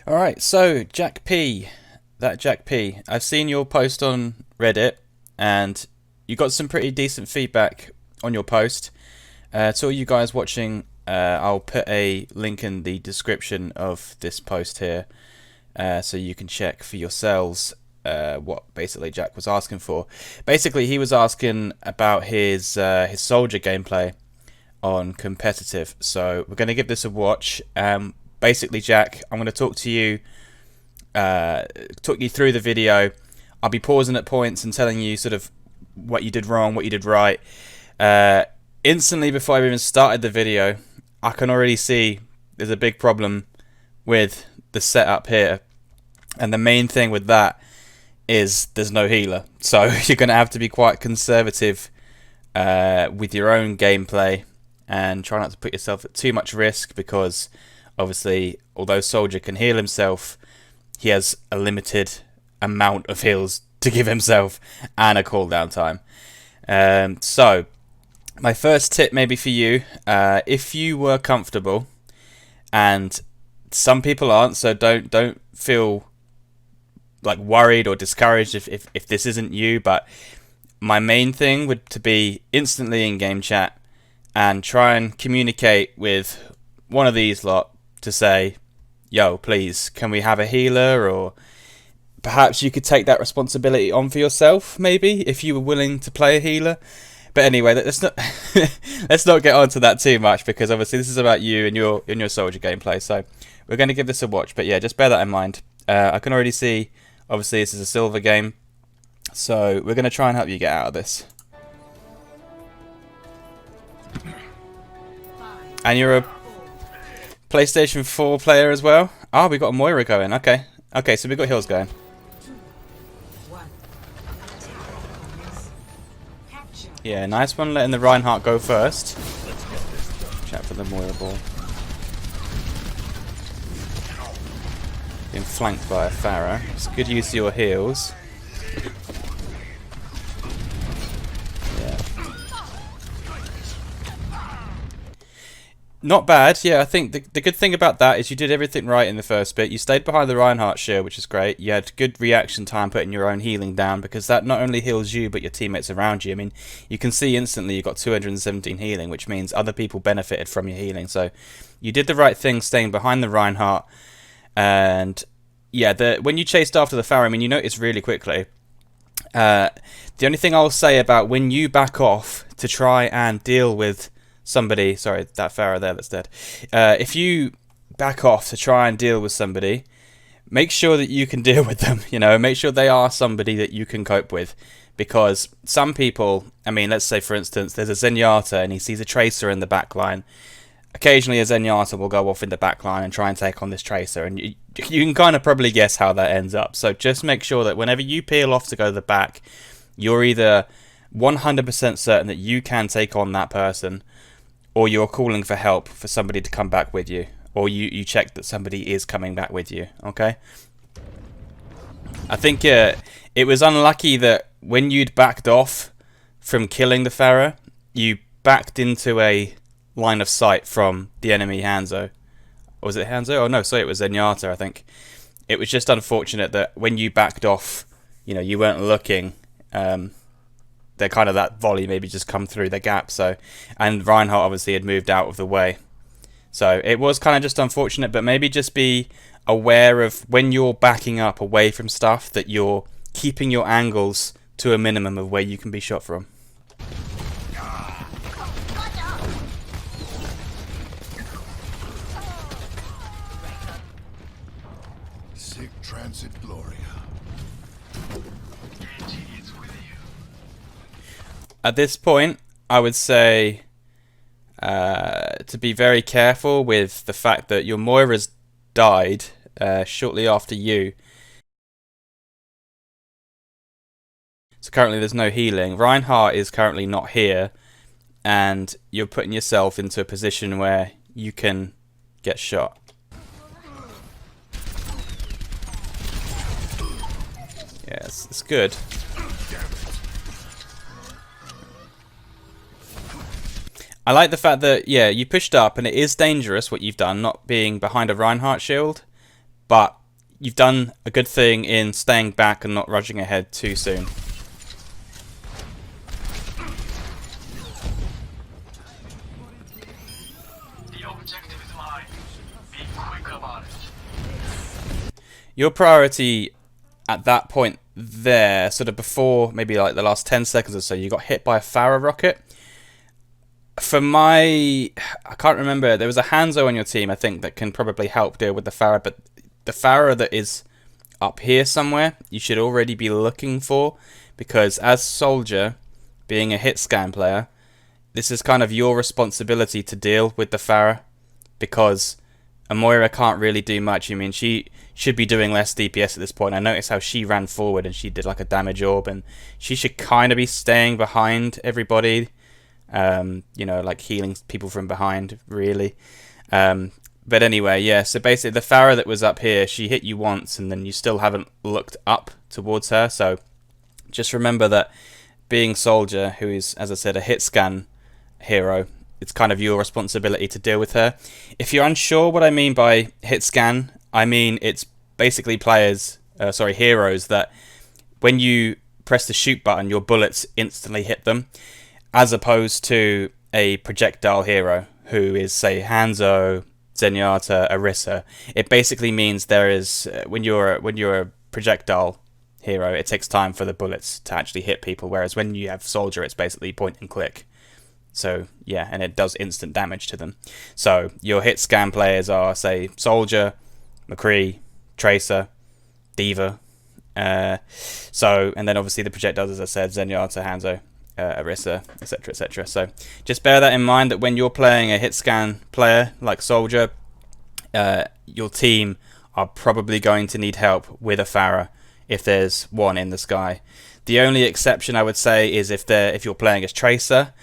Alright, so Jack P. Jack P. I've seen your post on Reddit and you got some pretty decent feedback on your post. To all you guys watching, I'll put a link in the description of this post here so you can check for yourselves what basically Jack was asking for. Basically, he was asking about his soldier gameplay on competitive. So we're going to give this a watch. Basically, Jack, I'm going to talk you through the video. I'll be pausing at points and telling you sort of what you did wrong, what you did right. Instantly before I've even started the video, I can already see there's a big problem with the setup here. And the main thing with that is there's no healer. So you're going to have to be quite conservative with your own gameplay and try not to put yourself at too much risk, because obviously, although Soldier can heal himself, he has a limited amount of heals to give himself and a cooldown time. So, my first tip maybe for you, if you were comfortable, and some people aren't, so don't feel like worried or discouraged if this isn't you, but my main thing would to be instantly in game chat and try and communicate with one of these lot to say, yo, please, can we have a healer? Or perhaps you could take that responsibility on for yourself, maybe, if you were willing to play a healer. But anyway, let's not let's not get onto that too much, because obviously this is about you and your soldier gameplay. So we're going to give this a watch, but yeah, just bear that in mind. I can already see, obviously this is a silver game, so we're going to try and help you get out of this. And you're a PlayStation 4 player as well? Oh, we got a Moira going. Okay. Okay, so we got heals going. Yeah, nice one letting the Reinhardt go first. Chat for the Moira ball. Being flanked by a Pharah. It's good use of your heals. Not bad, yeah. I think the good thing about that is you did everything right in the first bit. You stayed behind the Reinhardt shield, which is great. You had good reaction time putting your own healing down, because that not only heals you, but your teammates around you. I mean, you can see instantly you got 217 healing, which means other people benefited from your healing. So you did the right thing staying behind the Reinhardt. And yeah, when you chased after the Pharah, I mean, you noticed really quickly. The only thing I'll say about when you back off to try and deal with somebody, sorry, that Pharah there that's dead. If you back off to try and deal with somebody, make sure that you can deal with them, you know, make sure they are somebody that you can cope with. Because some people, I mean, let's say for instance, there's a Zenyatta and he sees a Tracer in the back line. Occasionally a Zenyatta will go off in the back line and try and take on this Tracer, and you can kind of probably guess how that ends up. So just make sure that whenever you peel off to go to the back, you're either 100% certain that you can take on that person, or you're calling for help for somebody to come back with you, or you check that somebody is coming back with you, okay? I think it was unlucky that when you'd backed off from killing the Pharah, you backed into a line of sight from the enemy Hanzo. Or was it Hanzo? Oh no, sorry, it was Zenyatta, I think. It was just unfortunate that when you backed off, you know, you weren't looking, they kind of that volley maybe just come through the gap. So, and Reinhardt obviously had moved out of the way, so it was kind of just unfortunate. But maybe just be aware of when you're backing up away from stuff that you're keeping your angles to a minimum of where you can be shot from. Sic transit gloria. At this point, I would say to be very careful with the fact that your Moira's died shortly after you. So currently there's no healing. Reinhardt is currently not here, and you're putting yourself into a position where you can get shot. Yes, it's good. I like the fact that, yeah, you pushed up, and it is dangerous what you've done, not being behind a Reinhardt shield, but you've done a good thing in staying back and not rushing ahead too soon. The objective is mine. Be quick about it. Your priority at that point there, sort of before maybe like the last 10 seconds or so, you got hit by a Farah rocket. I can't remember, there was a Hanzo on your team, I think, that can probably help deal with the Farah, but the Farah that is up here somewhere, you should already be looking for, because as Soldier, being a hit scan player, this is kind of your responsibility to deal with the Farah, because Amoira can't really do much. I mean, she should be doing less DPS at this point. I noticed how she ran forward and she did like a damage orb, and she should kind of be staying behind everybody. You know, like healing people from behind, really. But anyway, yeah, so basically the Farah that was up here, she hit you once and then you still haven't looked up towards her, so just remember that being Soldier, who is, as I said, a hit scan hero, it's kind of your responsibility to deal with her. If you're unsure what I mean by hit scan, I mean it's basically heroes that when you press the shoot button, your bullets instantly hit them, as opposed to a projectile hero who is, say, Hanzo, Zenyatta, Orisa. It basically means there is when you're a projectile hero, it takes time for the bullets to actually hit people, whereas when you have Soldier, it's basically point and click. So yeah, and it does instant damage to them. So your hit scan players are, say, Soldier, McCree, Tracer, D.Va. And then obviously the projectiles, as I said, Zenyatta, Hanzo, Orisa, etc, etc. So just bear that in mind, that when you're playing a hit scan player like Soldier, your team are probably going to need help with a Farah if there's one in the sky. The only exception I would say is if you're playing as Tracer.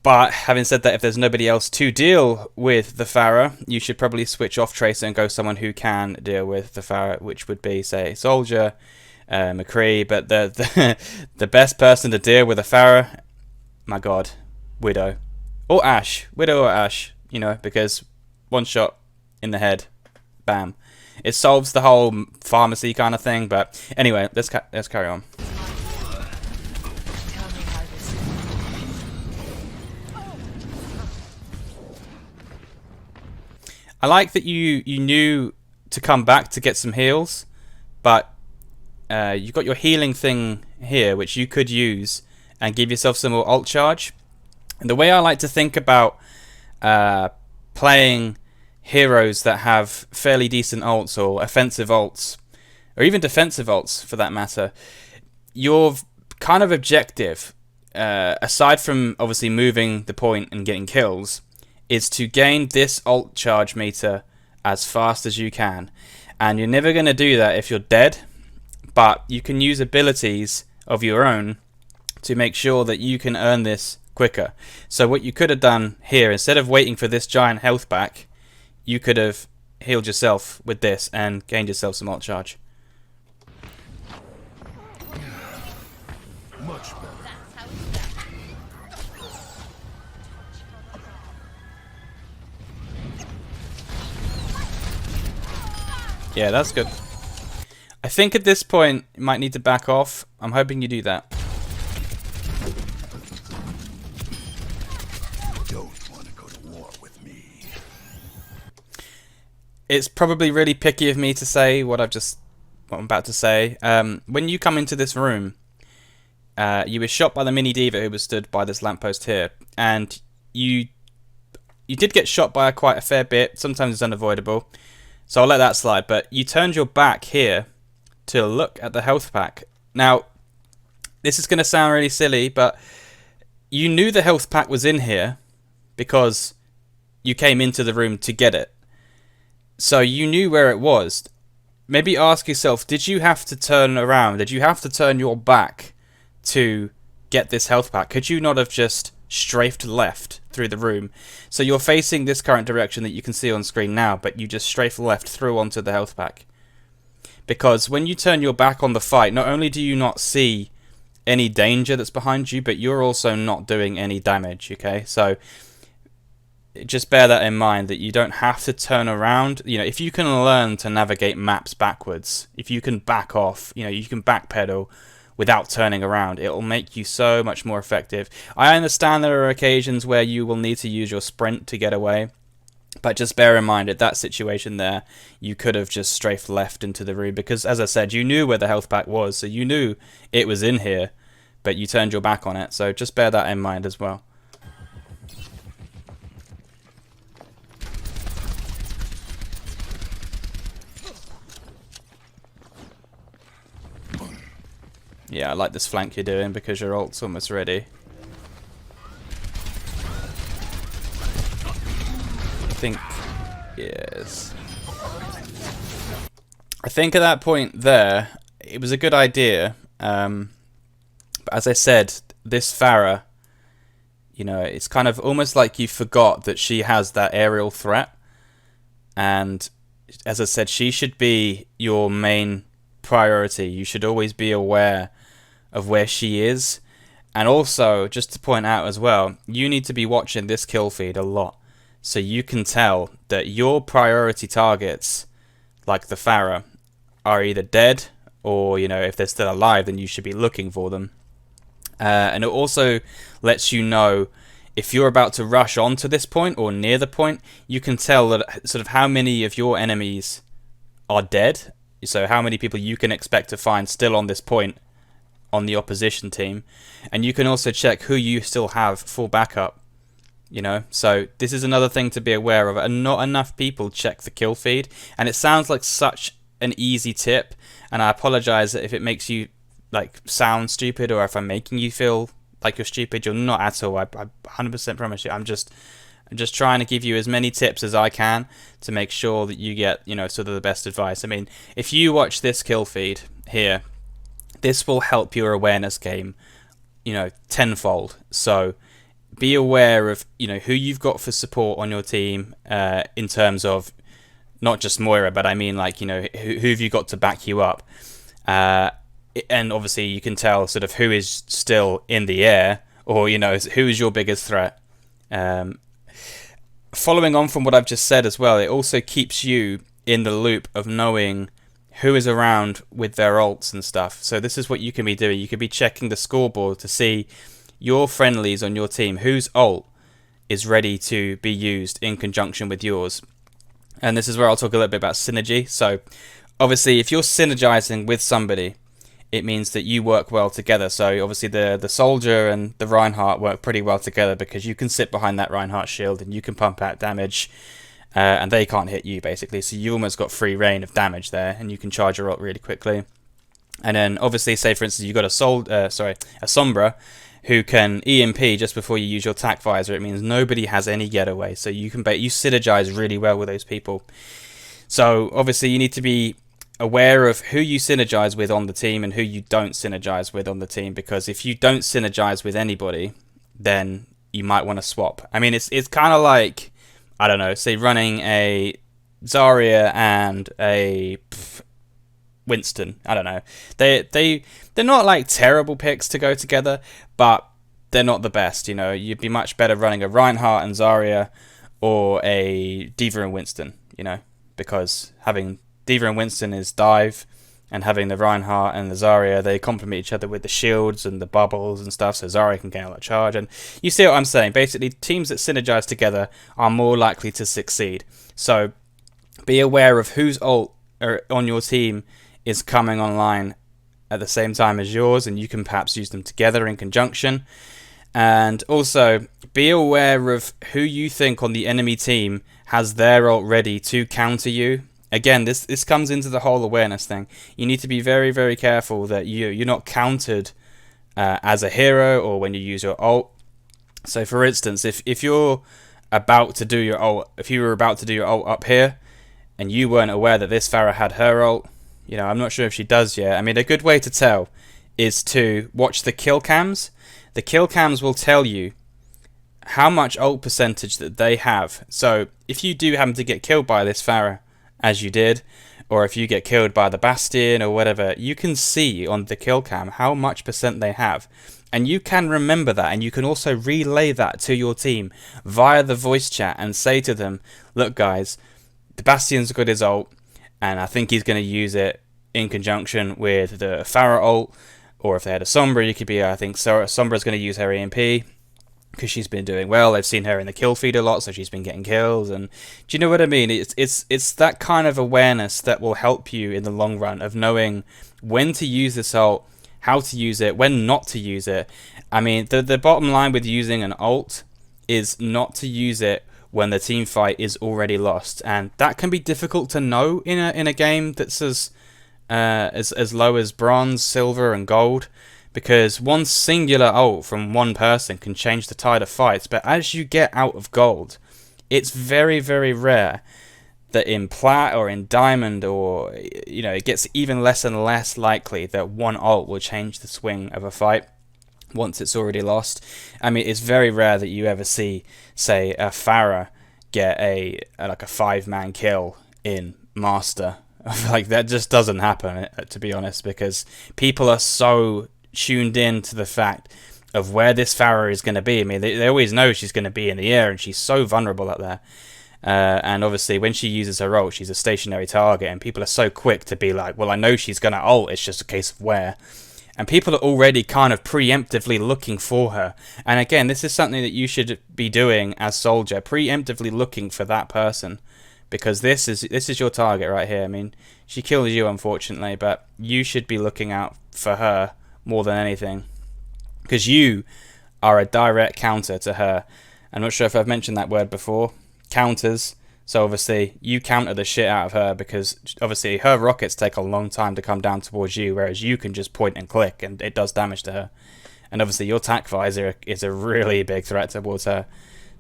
But having said that, if there's nobody else to deal with the Farah, you should probably switch off Tracer and go someone who can deal with the Farah, which would be, say, Soldier, McCree. But the best person to deal with a Farah, my God, Widow or Ashe. Widow or Ashe, you know, because one shot in the head, bam, it solves the whole pharmacy kind of thing. But anyway, let's carry on. I like that you knew to come back to get some heals, but you've got your healing thing here, which you could use and give yourself some more ult charge. And the way I like to think about playing heroes that have fairly decent ults, or offensive ults, or even defensive ults for that matter, your kind of objective, aside from obviously moving the point and getting kills, is to gain this ult charge meter as fast as you can. And you're never going to do that if you're dead, but you can use abilities of your own to make sure that you can earn this quicker. So what you could have done here, instead of waiting for this giant health back, you could have healed yourself with this and gained yourself some ult charge. Much better. Yeah, that's good. I think at this point you might need to back off. I'm hoping you do that. Don't want to go to war with me. It's probably really picky of me to say what I'm about to say. When you come into this room, you were shot by the mini D.Va who was stood by this lamppost here, and you did get shot by quite a fair bit. Sometimes it's unavoidable, so I'll let that slide. But you turned your back here to look at the health pack. Now, this is going to sound really silly, but you knew the health pack was in here because you came into the room to get it. So you knew where it was. Maybe ask yourself, did you have to turn around? Did you have to turn your back to get this health pack? Could you not have just strafed left through the room? So you're facing this current direction that you can see on screen now, but you just strafe left through onto the health pack. Because when you turn your back on the fight, not only do you not see any danger that's behind you, but you're also not doing any damage, okay? So just bear that in mind, that you don't have to turn around. You know, if you can learn to navigate maps backwards, if you can back off, you know, you can backpedal without turning around, it'll make you so much more effective. I understand there are occasions where you will need to use your sprint to get away, but just bear in mind, at that situation there, you could have just strafed left into the room, because, as I said, you knew where the health pack was, so you knew it was in here, but you turned your back on it, so just bear that in mind as well. Yeah, I like this flank you're doing, because your ult's almost ready. I think... yes. I think at that point there, it was a good idea. But as I said, this Pharah, you know, it's kind of almost like you forgot that she has that aerial threat. And as I said, she should be your main priority. You should always be aware of where she is. And also, just to point out as well, you need to be watching this kill feed a lot, so you can tell that your priority targets, like the Pharah, are either dead, or, you know, if they're still alive, then you should be looking for them. And it also lets you know if you're about to rush onto this point or near the point. You can tell that sort of how many of your enemies are dead, so how many people you can expect to find still on this point on the opposition team. And you can also check who you still have full backup, you know. So this is another thing to be aware of, and not enough people check the kill feed. And it sounds like such an easy tip, and I apologize if it makes you like sound stupid, or if I'm making you feel like you're stupid. You're not at all. I 100% promise you. I'm just trying to give you as many tips as I can to make sure that you get, you know, sort of the best advice. I mean, if you watch this kill feed here, this will help your awareness game, you know, tenfold. So be aware of, you know, who you've got for support on your team, in terms of not just Moira, but I mean, like, you know, who have you got to back you up? And obviously you can tell sort of who is still in the air, or, you know, who is your biggest threat. Following on from what I've just said as well, it also keeps you in the loop of knowing who is around with their ults and stuff. So this is what you can be doing. You could be checking the scoreboard to see your friendlies on your team, whose ult is ready to be used in conjunction with yours. And this is where I'll talk a little bit about synergy. So obviously, if you're synergizing with somebody, it means that you work well together. So obviously the soldier and the Reinhardt work pretty well together, because you can sit behind that Reinhardt shield and you can pump out damage, and they can't hit you basically. So you almost got free reign of damage there, and you can charge your ult really quickly. And then obviously, say for instance you got a Sombra who can EMP just before you use your tac visor. It means nobody has any getaway, so you synergize really well with those people. So obviously you need to be aware of who you synergize with on the team and who you don't synergize with on the team, because if you don't synergize with anybody, then you might want to swap. I mean, it's kind of like, I don't know, say running a Zarya and a Winston. I don't know. They're not like terrible picks to go together, but they're not the best. You know, you'd be much better running a Reinhardt and Zarya, or a D.Va and Winston. You know, because having D.Va and Winston is dive, and having the Reinhardt and the Zarya, they complement each other with the shields and the bubbles and stuff, so Zarya can gain a lot of charge. And you see what I'm saying? Basically, teams that synergize together are more likely to succeed. So be aware of whose ult on your team is coming online at the same time as yours, and you can perhaps use them together in conjunction. And also be aware of who you think on the enemy team has their ult ready to counter you. Again, this comes into the whole awareness thing. You need to be very, very careful that you're not countered as a hero, or when you use your ult. So for instance, if you're about to do your ult, if you were about to do your ult up here, and you weren't aware that this Pharah had her ult, you know, I'm not sure if she does yet. I mean, a good way to tell is to watch the kill cams. The kill cams will tell you how much ult percentage that they have. So if you do happen to get killed by this Pharah, as you did, or if you get killed by the Bastion or whatever, you can see on the kill cam how much percent they have. And you can remember that, and you can also relay that to your team via the voice chat and say to them, look guys, the Bastion's got his ult, and I think he's going to use it in conjunction with the Pharah ult, or if they had a Sombra, you could be, I think Sombra's going to use her EMP, because she's been doing well. I've seen her in the kill feed a lot, so she's been getting kills. And do you know what I mean? It's that kind of awareness that will help you in the long run of knowing when to use this ult, how to use it, when not to use it. I mean, the bottom line with using an ult is not to use it when the team fight is already lost, and that can be difficult to know in a game that's as low as bronze, silver, and gold. Because one singular ult from one person can change the tide of fights, but as you get out of gold, it's very, very rare that in plat or in diamond, or it gets even less and less likely that one ult will change the swing of a fight once it's already lost. I mean, it's very rare that you ever see, say, a Pharah get like a 5-man kill in Master. Like, that just doesn't happen, to be honest, because people are so tuned in to the fact of where this Pharah is going to be. I mean, they always know she's going to be in the air, and she's so vulnerable up there. And obviously, when she uses her ult, she's a stationary target, and people are so quick to be like, well, I know she's going to ult, it's just a case of where. And people are already kind of preemptively looking for her. And again, this is something that you should be doing as Soldier, preemptively looking for that person. Because this is your target right here. I mean, she kills you, unfortunately, but you should be looking out for her more than anything, because you are a direct counter to her. I'm not sure if I've mentioned that word before, counters. So obviously you counter the shit out of her, because obviously her rockets take a long time to come down towards you, whereas you can just point and click and it does damage to her. And obviously your tac visor is a really big threat towards her.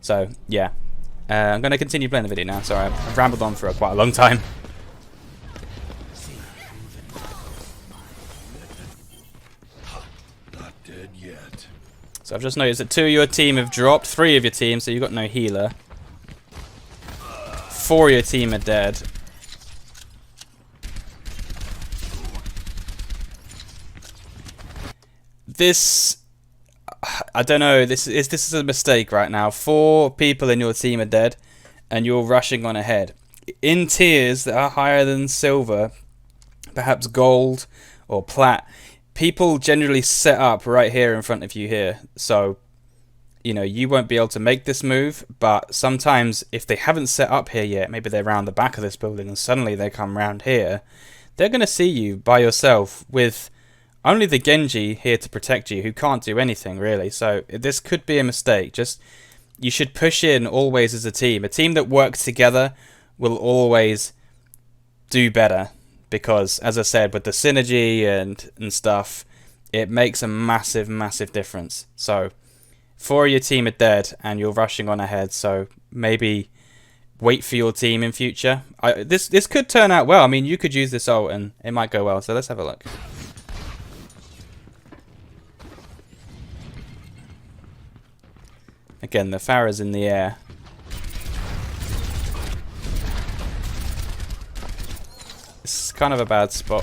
So yeah, I'm going to continue playing the video now. Sorry, I've rambled on for quite a long time. So I've just noticed that 2 of your team have dropped, 3 of your team, so you've got no healer. 4 of your team are dead. This, I don't know, this is a mistake right now. 4 people in your team are dead, and you're rushing on ahead. In tiers that are higher than silver, perhaps gold or plat, people generally set up right here in front of you here. So, you won't be able to make this move, but sometimes if they haven't set up here yet, maybe they're around the back of this building and suddenly they come around here, they're going to see you by yourself with only the Genji here to protect you, who can't do anything really. So this could be a mistake. Just, you should push in always as a team. A team that works together will always do better. Because, as I said, with the synergy and stuff, it makes a massive, massive difference. So, 4 of your team are dead, and you're rushing on ahead. So, maybe wait for your team in future. This could turn out well. I mean, you could use this ult, and it might go well. So, let's have a look. Again, the Pharah's in the air. It's kind of a bad spot.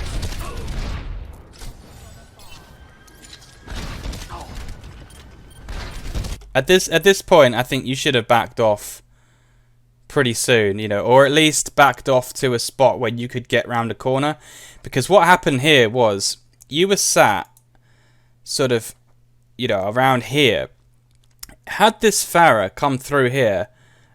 At this point, I think you should have backed off pretty soon, or at least backed off to a spot where you could get round a corner. Because what happened here was you were sat sort of, around here. Had this Pharah come through here,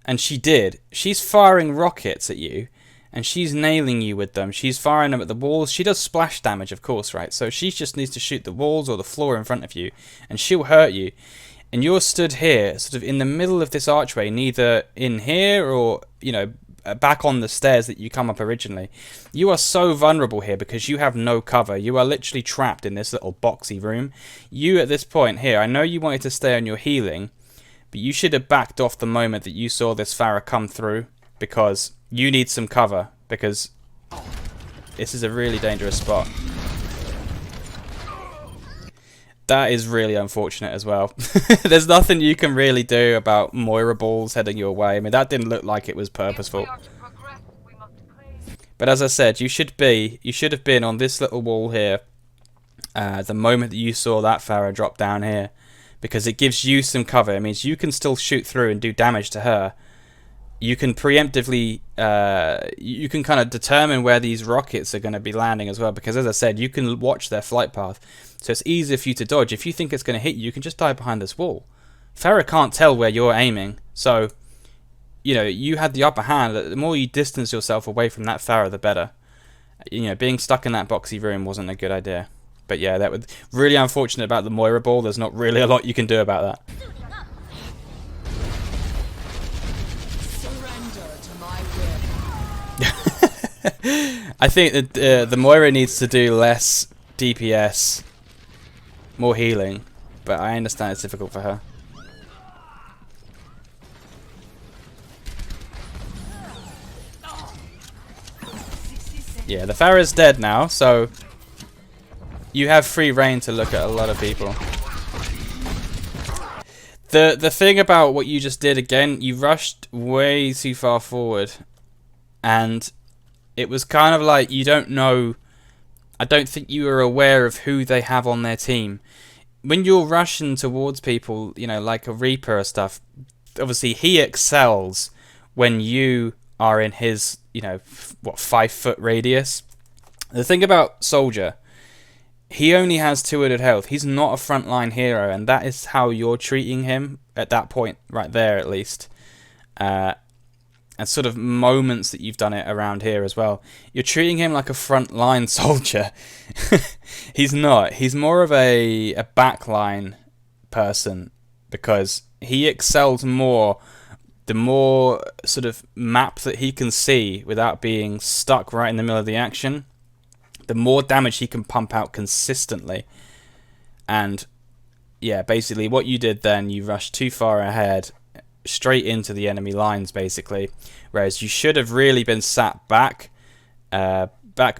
and she's firing rockets at you. And she's nailing you with them. She's firing them at the walls. She does splash damage, of course, right? So she just needs to shoot the walls or the floor in front of you, and she'll hurt you. And you're stood here, sort of in the middle of this archway, neither in here or, back on the stairs that you come up originally. You are so vulnerable here because you have no cover. You are literally trapped in this little boxy room. You, at this point here, I know you wanted to stay on your healing, but you should have backed off the moment that you saw this Pharah come through, because you need some cover, because this is a really dangerous spot. That is really unfortunate as well. There's nothing you can really do about Moira balls heading your way. I mean, that didn't look like it was purposeful. But as I said, you should have been on this little wall here the moment that you saw that Pharah drop down here, because it gives you some cover. It means you can still shoot through and do damage to her. You can preemptively, you can kind of determine where these rockets are going to be landing as well, because as I said, you can watch their flight path, so it's easier for you to dodge. If you think it's going to hit you, you can just dive behind this wall. Pharah can't tell where you're aiming, so you know you had the upper hand. The more you distance yourself away from that Pharah, the better. You know, being stuck in that boxy room wasn't a good idea. But yeah, that was really unfortunate about the Moira ball. There's not really a lot you can do about that. I think that the Moira needs to do less DPS, more healing, but I understand it's difficult for her. Yeah, the Pharah's dead now, so you have free reign to look at a lot of people. The thing about what you just did, again, you rushed way too far forward, and it was kind of like, you don't know, I don't think you were aware of who they have on their team. When you're rushing towards people, you know, like a Reaper or stuff, obviously he excels when you are in his, you know, what, 5-foot radius. The thing about Soldier, he only has 200 health. He's not a frontline hero, and that is how you're treating him at that point, right there at least. And sort of moments that you've done it around here as well. You're treating him like a frontline soldier. He's not. He's more of a backline person, because he excels more the more sort of map that he can see without being stuck right in the middle of the action. The more damage he can pump out consistently. And yeah, basically what you did then, you rushed too far ahead, straight into the enemy lines basically, whereas you should have really been sat back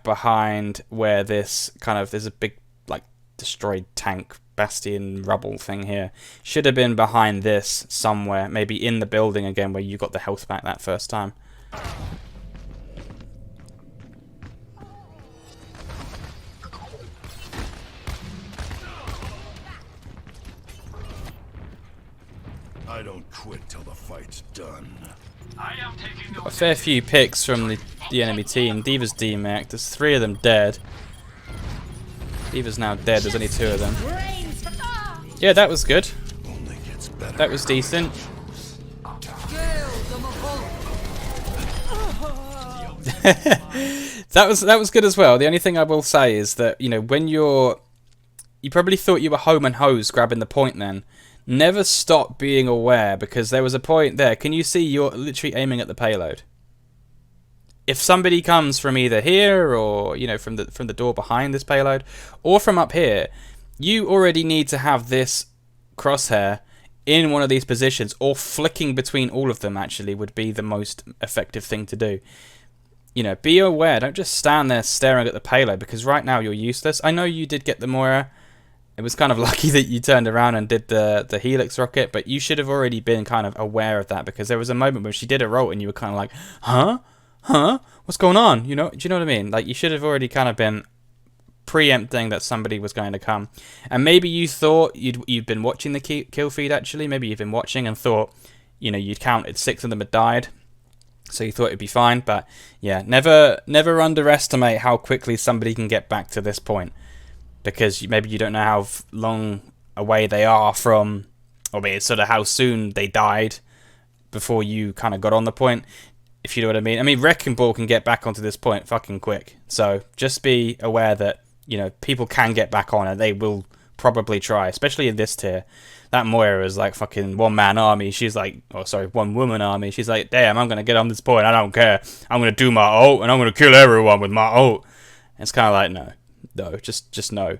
behind where this kind of, there's a big like destroyed tank bastion rubble thing here. Should have been behind this somewhere, maybe in the building again where you got the health back that first time. I don't quit till the fight's done. I am taking A fair few picks from the enemy team. D.Va's DMAC. There's 3 of them dead. D.Va's now dead. There's only 2 of them. Yeah, that was good. Only gets better. That was decent. that was good as well. The only thing I will say is that, you know, when you probably thought you were home and hose grabbing the point then. Never stop being aware, because there was a point there. Can you see you're literally aiming at the payload? If somebody comes from either here or, you know, from the door behind this payload or from up here, you already need to have this crosshair in one of these positions, or flicking between all of them actually would be the most effective thing to do. You know, be aware. Don't just stand there staring at the payload, because right now you're useless. I know you did get the Moira. It was kind of lucky that you turned around and did the Helix rocket, but you should have already been kind of aware of that, because there was a moment when she did a roll and you were kind of like, huh? What's going on? You know, do you know what I mean? Like, you should have already kind of been preempting that somebody was going to come. And maybe you thought you'd been watching the kill feed actually. Maybe you've been watching and thought, you know, you'd counted 6 of them had died. So you thought it'd be fine, but yeah, never underestimate how quickly somebody can get back to this point. Because maybe you don't know how long away they are from, or maybe it's sort of how soon they died before you kind of got on the point, if you know what I mean. I mean, Wrecking Ball can get back onto this point fucking quick. So just be aware that, you know, people can get back on, and they will probably try, especially in this tier. That Moira is like fucking one-man army. She's like, oh sorry, one-woman army. She's like, damn, I'm going to get on this point. I don't care. I'm going to do my ult, and I'm going to kill everyone with my ult. And it's kind of like, no. No, just no.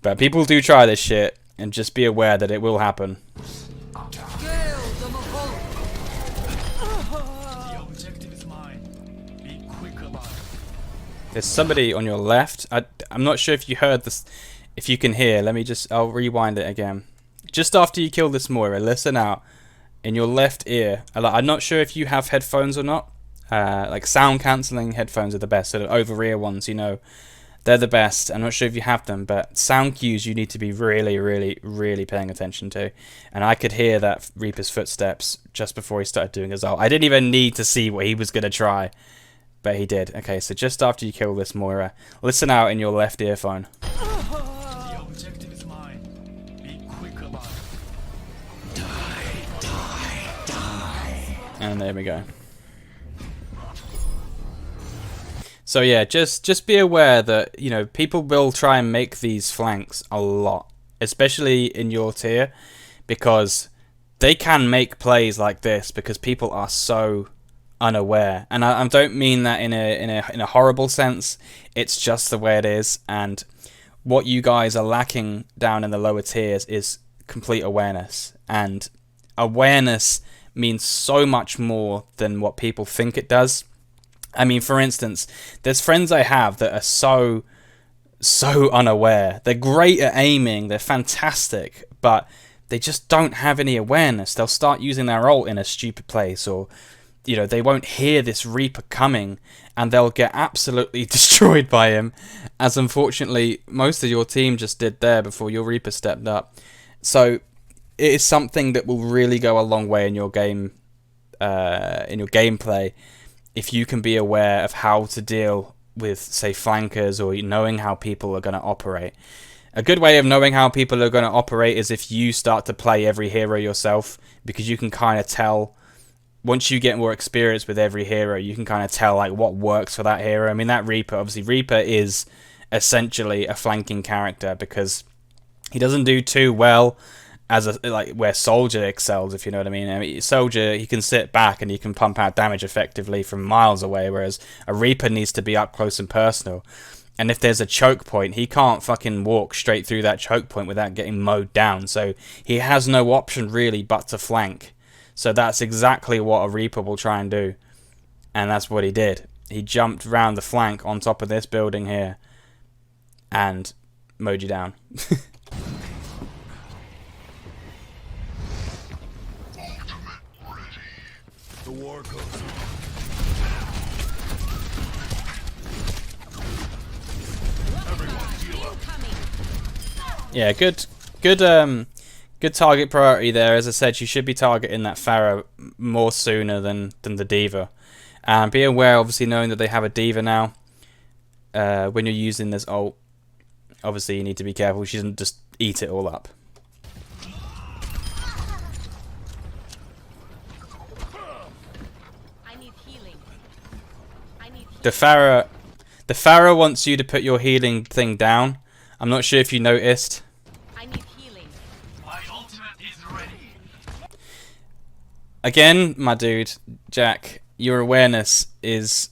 But people do try this shit, and just be aware that it will happen. The objective is mine. Be quick about it. There's somebody on your left. I'm not sure if you heard this, if you can hear. I'll rewind it again. Just after you kill this Moira, listen out. In your left ear. I'm not sure if you have headphones or not. like sound cancelling headphones are the best, sort of over-ear ones, you know. They're the best. I'm not sure if you have them, but sound cues you need to be really, really, really paying attention to. And I could hear that Reaper's footsteps just before he started doing his ult. I didn't even need to see what he was going to try, but he did. Okay, so just after you kill this Moira, listen out in your left earphone. The objective is mine. Be quick about it. And there we go. So yeah, just be aware that, you know, people will try and make these flanks a lot, especially in your tier, because they can make plays like this because people are so unaware. And I don't mean that in a horrible sense. It's just the way it is. And what you guys are lacking down in the lower tiers is complete awareness. And awareness means so much more than what people think it does. I mean, for instance, there's friends I have that are so unaware. They're great at aiming, they're fantastic, but they just don't have any awareness. They'll start using their ult in a stupid place, or, you know, they won't hear this Reaper coming, and they'll get absolutely destroyed by him, as unfortunately most of your team just did there before your Reaper stepped up. So it is something that will really go a long way in your game, in your gameplay, if you can be aware of how to deal with, say, flankers, or knowing how people are going to operate. A good way of knowing how people are going to operate is if you start to play every hero yourself, because you can kind of tell, once you get more experience with every hero, you can kind of tell like what works for that hero. I mean, that Reaper, obviously Reaper is essentially a flanking character because he doesn't do too well as a, like, where Soldier excels, if you know what I mean. I mean, Soldier, he can sit back and he can pump out damage effectively from miles away, whereas a Reaper needs to be up close and personal. And if there's a choke point, he can't fucking walk straight through that choke point without getting mowed down. So he has no option really but to flank. So that's exactly what a Reaper will try and do. And that's what he did. He jumped round the flank on top of this building here and mowed you down. The war goes on. Everyone heal up. Yeah, good target priority there. As I said, you should be targeting that Pharah more sooner than the D.Va. And be aware, obviously, knowing that they have a D.Va now, when you're using this ult, obviously you need to be careful. She doesn't just eat it all up. The Pharah wants you to put your healing thing down. I'm not sure if you noticed. I need healing. My ultimate is ready. Again, my dude, Jack, your awareness is...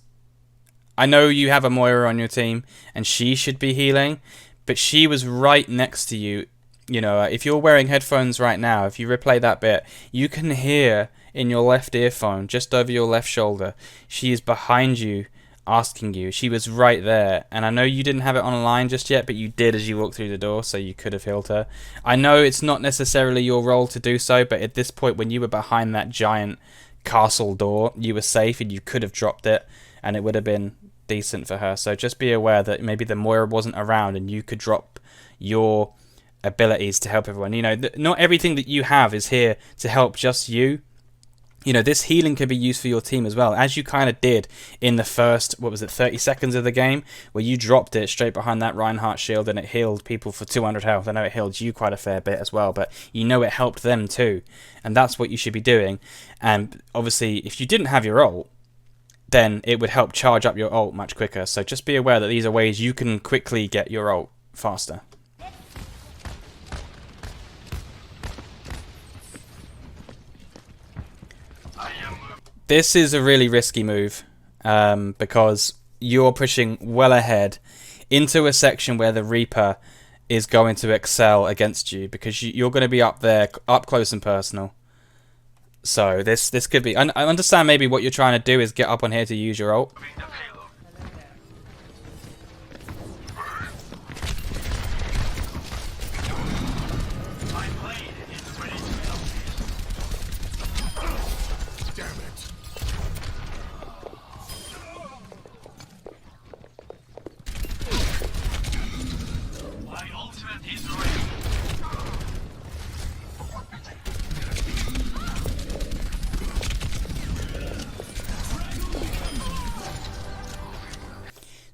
I know you have a Moira on your team, and she should be healing, but she was right next to you. You know, if you're wearing headphones right now, if you replay that bit, you can hear in your left earphone, just over your left shoulder, she is behind you, asking you. She was right there, and I know you didn't have it online just yet, but you did as you walked through the door, so you could have healed her. I know it's not necessarily your role to do so, but at this point, when you were behind that giant castle door, you were safe and you could have dropped it, and it would have been decent for her. So just be aware that maybe the Moira wasn't around and you could drop your abilities to help everyone. You know, not everything that you have is here to help just you. You know, this healing can be used for your team as well, as you kind of did in the first, what was it, 30 seconds of the game, where you dropped it straight behind that Reinhardt shield and it healed people for 200 health. I know it healed you quite a fair bit as well, but you know it helped them too, and that's what you should be doing. And obviously, if you didn't have your ult, then it would help charge up your ult much quicker. So just be aware that these are ways you can quickly get your ult faster. This is a really risky move because you're pushing well ahead into a section where the Reaper is going to excel against you, because you're going to be up there, up close and personal. So this could be... I understand maybe what you're trying to do is get up on here to use your ult. Ultimate is ready.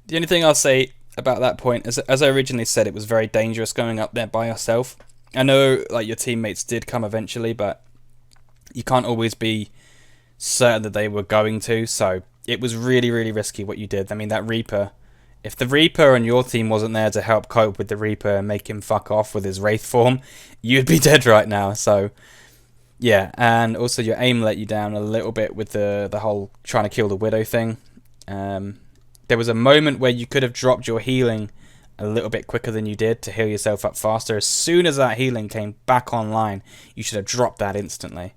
The only thing I'll say about that point is, as I originally said, it was very dangerous going up there by yourself. I know, like, your teammates did come eventually, but you can't always be certain that they were going to, so it was really, really risky what you did. I mean, that Reaper, if the Reaper and your team wasn't there to help cope with the Reaper and make him fuck off with his Wraith form, you'd be dead right now, so yeah. And also your aim let you down a little bit with the whole trying to kill the Widow thing. There was a moment where you could have dropped your healing a little bit quicker than you did to heal yourself up faster. As soon as that healing came back online, you should have dropped that instantly.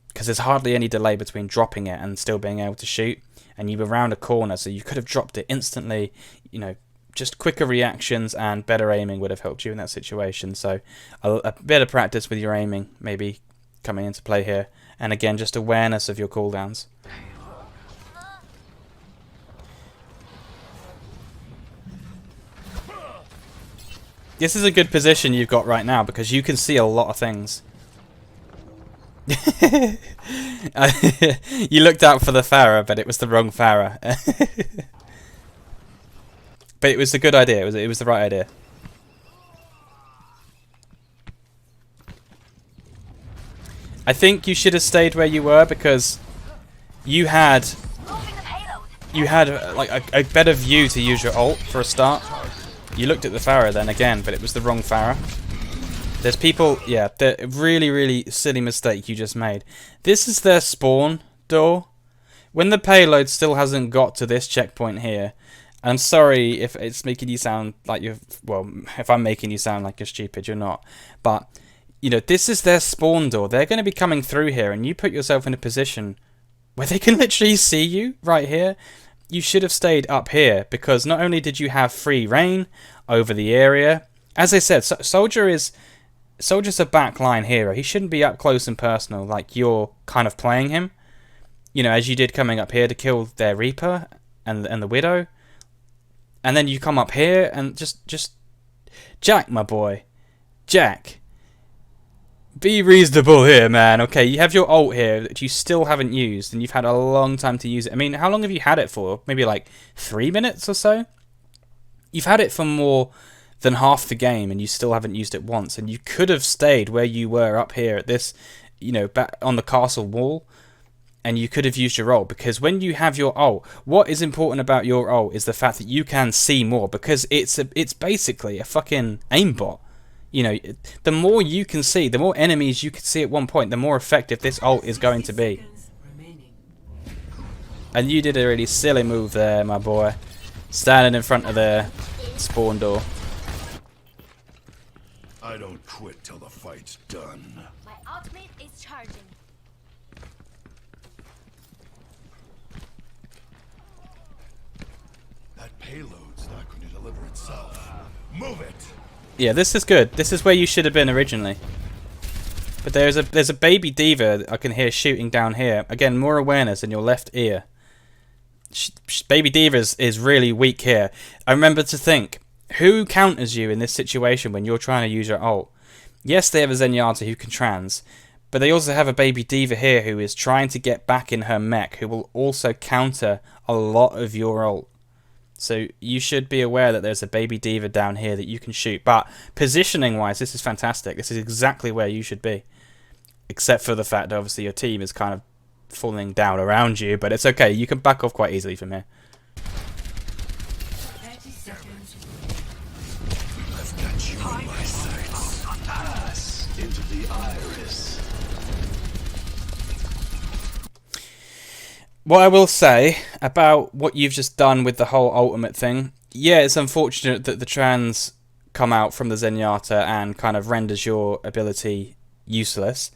Because there's hardly any delay between dropping it and still being able to shoot. And you were around a corner, so you could have dropped it instantly. You know, just quicker reactions and better aiming would have helped you in that situation. So a bit of practice with your aiming maybe coming into play here. And again, just awareness of your cooldowns. This is a good position you've got right now because you can see a lot of things. You looked out for the Pharah, but it was the wrong Pharah. But it was a good idea. It was the right idea. I think you should have stayed where you were because you had like a better view to use your ult for a start. You looked at the Pharah then again, but it was the wrong Pharah. There's people, yeah, the really, really silly mistake you just made. This is their spawn door. When the payload still hasn't got to this checkpoint here, I'm sorry if it's making you sound like you're, well, if I'm making you sound like you're stupid, you're not. But, you know, this is their spawn door. They're going to be coming through here, and you put yourself in a position where they can literally see you right here. You should have stayed up here because not only did you have free reign over the area, as I said, Soldier's a backline hero. He shouldn't be up close and personal like you're kind of playing him. You know, as you did coming up here to kill their Reaper and the Widow. And then you come up here and just Jack, my boy. Jack. Be reasonable here, man. Okay, you have your ult here that you still haven't used, and you've had a long time to use it. I mean, how long have you had it for? Maybe like 3 minutes or so? You've had it for more than half the game, and you still haven't used it once. And you could have stayed where you were up here at this, you know, back on the castle wall, and you could have used your ult. Because when you have your ult, what is important about your ult is the fact that you can see more, because it's basically a fucking aimbot. You know, the more you can see, the more enemies you can see at one point, the more effective this ult is going to be. And you did a really silly move there, my boy. Standing in front of the spawn door. I don't quit till the fight's done. My ultimate is charging. That payload's not going to deliver itself. Move it! Yeah, this is good. This is where you should have been originally. But there's a baby diva that I can hear shooting down here. Again, more awareness in your left ear. Baby diva is really weak here. I remember to think, who counters you in this situation when you're trying to use your ult? Yes, they have a Zenyatta who can trans, but they also have a baby diva here who is trying to get back in her mech, who will also counter a lot of your ult. So you should be aware that there's a baby diva down here that you can shoot. But positioning wise, this is fantastic. This is exactly where you should be. Except for the fact that obviously your team is kind of falling down around you. But it's okay. You can back off quite easily from here. 30 seconds. I've got you in my sights. Pass into the iris. What I will say about what you've just done with the whole ultimate thing, yeah, it's unfortunate that the trans come out from the Zenyatta and kind of renders your ability useless.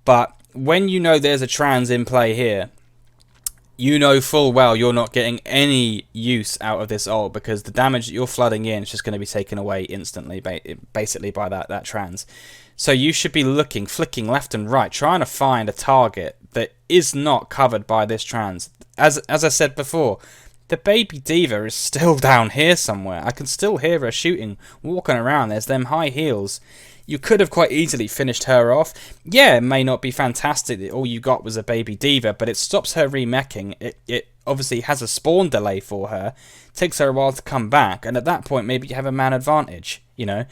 But when you know there's a trans in play here, you know full well you're not getting any use out of this ult because the damage that you're flooding in is just going to be taken away instantly, basically by that trans. So you should be looking, flicking left and right, trying to find a target that is not covered by this trans. As I said before, the baby diva is still down here somewhere. I can still hear her shooting, walking around. There's them high heels. You could have quite easily finished her off. Yeah, it may not be fantastic that all you got was a baby diva, but it stops her remeching. It obviously has a spawn delay for her. It takes her a while to come back, and at that point, maybe you have a man advantage, you know?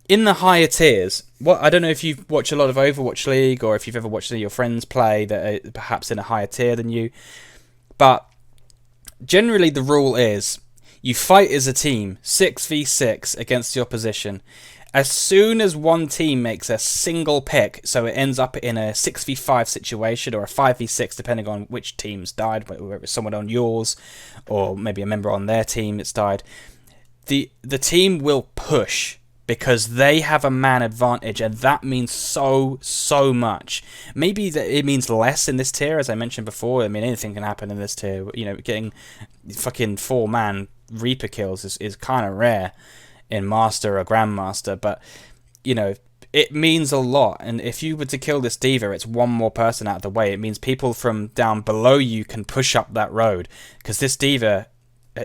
In the higher tiers, I don't know if you've watched a lot of Overwatch League, or if you've ever watched any of your friends play that are perhaps in a higher tier than you, but generally the rule is you fight as a team 6v6 against the opposition. As soon as one team makes a single pick, so it ends up in a 6v5 situation or a 5v6 depending on which team's died, whether it's someone on yours or maybe a member on their team that's died, the team will push because they have a man advantage, and that means so much. Maybe that it means less in this tier, as I mentioned before. I mean, anything can happen in this tier. You know, getting fucking 4-man Reaper kills is kind of rare in Master or Grandmaster, but you know, it means a lot. And if you were to kill this diva, it's one more person out of the way. It means people from down below you can push up that road, because this diva,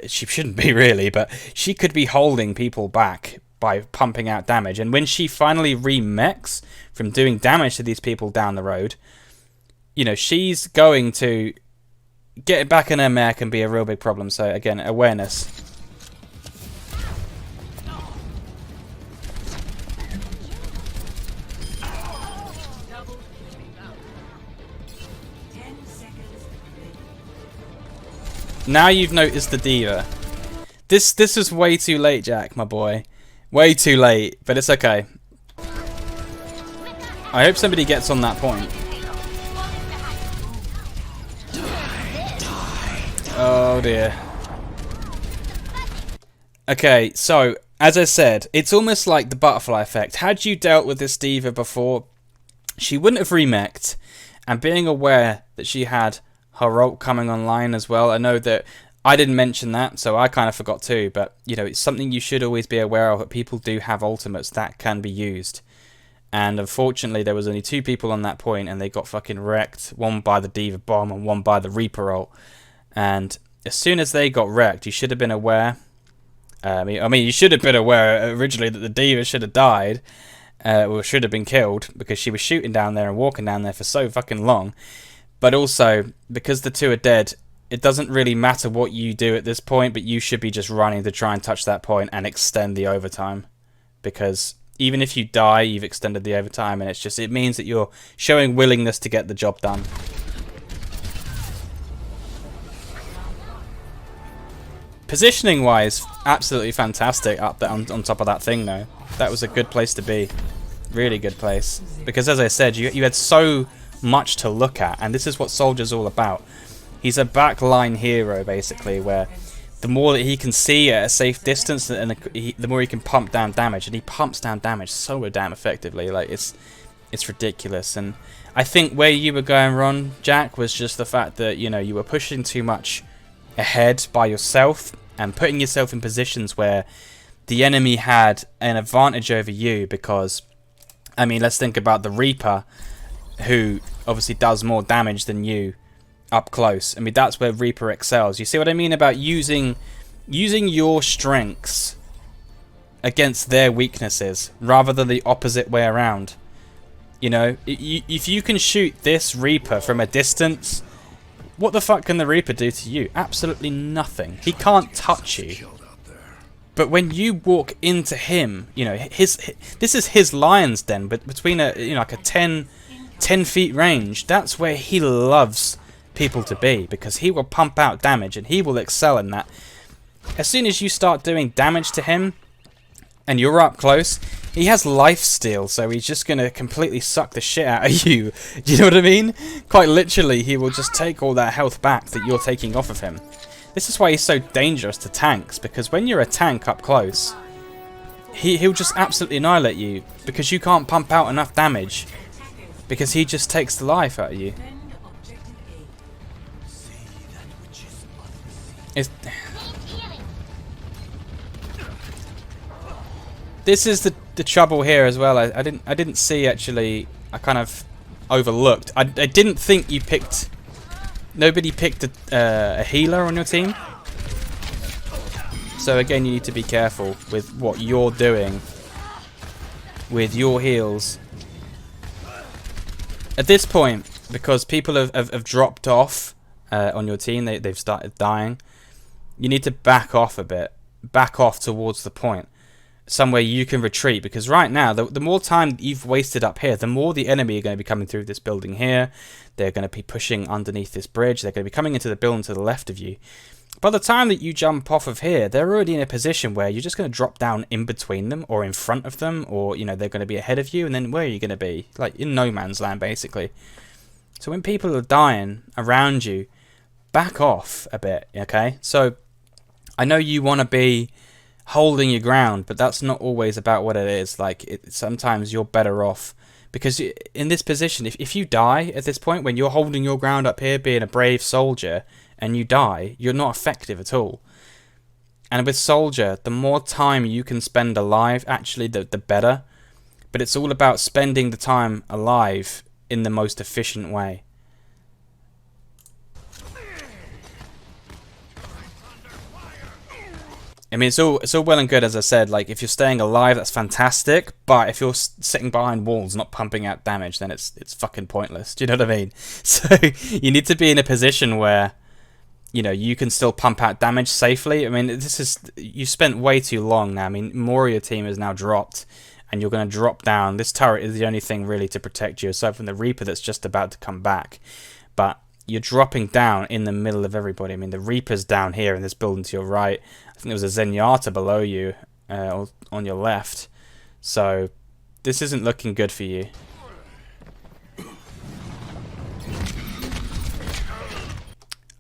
she shouldn't be really, but she could be holding people back by pumping out damage. And when she finally remechs from doing damage to these people down the road, you know, she's going to get back in her mech and be a real big problem. So again, awareness. Now you've noticed the diva. This is way too late, Jack, my boy. Way too late, but it's okay. I hope somebody gets on that point. Oh dear. Okay, so, as I said, it's almost like the butterfly effect. Had you dealt with this diva before, she wouldn't have remeched, and being aware that she had her ult coming online as well. I know that I didn't mention that, so I kind of forgot too, but you know, it's something you should always be aware of, that people do have ultimates that can be used. And unfortunately, there was only 2 people on that point, and they got fucking wrecked. One by the diva bomb and one by the Reaper ult. And as soon as they got wrecked, you should have been aware. I mean, you should have been aware originally that the diva should have died, or should have been killed, because she was shooting down there and walking down there for so fucking long. But also, because the 2 are dead, it doesn't really matter what you do at this point, but you should be just running to try and touch that point and extend the overtime. Because even if you die, you've extended the overtime, and it means that you're showing willingness to get the job done. Positioning wise, absolutely fantastic up there on top of that thing though. That was a good place to be. Really good place. Because as I said, you had so much to look at, and this is what Soldier's all about. He's a backline hero basically, where the more that he can see at a safe distance, and the more he can pump down damage, and he pumps down damage so damn effectively. Like it's ridiculous. And I think where you were going wrong, Jack, was just the fact that, you know, you were pushing too much ahead by yourself and putting yourself in positions where the enemy had an advantage over you. Because I mean, let's think about the Reaper, who obviously does more damage than you up close. I mean, that's where Reaper excels. You see what I mean about using your strengths against their weaknesses rather than the opposite way around. You know, if you can shoot this Reaper from a distance, what the fuck can the Reaper do to you? Absolutely nothing. He can't touch you. But when you walk into him, you know, this is his lion's den, but between a, you know, like a 10 feet range, that's where he loves people to be, because he will pump out damage and he will excel in that. As soon as you start doing damage to him and you're up close, he has life steal, so he's just going to completely suck the shit out of you. Do you know what I mean? Quite literally, he will just take all that health back that you're taking off of him. This is why he's so dangerous to tanks, because when you're a tank up close, he'll just absolutely annihilate you, because you can't pump out enough damage, because he just takes the life out of you. This is the trouble here as well. I didn't see, actually. I kind of overlooked. I didn't think you picked. Nobody picked a healer on your team. So again, you need to be careful with what you're doing with your heals. At this point, because people have dropped off on your team, they've started dying, you need to back off a bit. Back off towards the point. Somewhere you can retreat, because right now, the more time that you've wasted up here, the more the enemy are going to be coming through this building here. They're going to be pushing underneath this bridge. They're going to be coming into the building to the left of you. By the time that you jump off of here, they're already in a position where you're just going to drop down in between them or in front of them, or, you know, they're going to be ahead of you, and then where are you going to be? Like in no man's land, basically. So when people are dying around you, back off a bit, okay? So I know you want to be holding your ground, but that's not always about what it is. Like, sometimes you're better off, because in this position, if you die at this point, when you're holding your ground up here, being a brave soldier, and you die, you're not effective at all. And with soldier, the more time you can spend alive, actually, the better. But it's all about spending the time alive in the most efficient way. I mean, it's all well and good, as I said. Like, if you're staying alive, that's fantastic. But if you're sitting behind walls, not pumping out damage, then it's fucking pointless. Do you know what I mean? So you need to be in a position where, you know, you can still pump out damage safely. I mean, you spent way too long now. I mean, more of your team is now dropped, and you're going to drop down. This turret is the only thing really to protect you, aside from the Reaper that's just about to come back. But you're dropping down in the middle of everybody. I mean, the Reaper's down here in this building to your right. I think there was a Zenyatta below you, on your left. So this isn't looking good for you.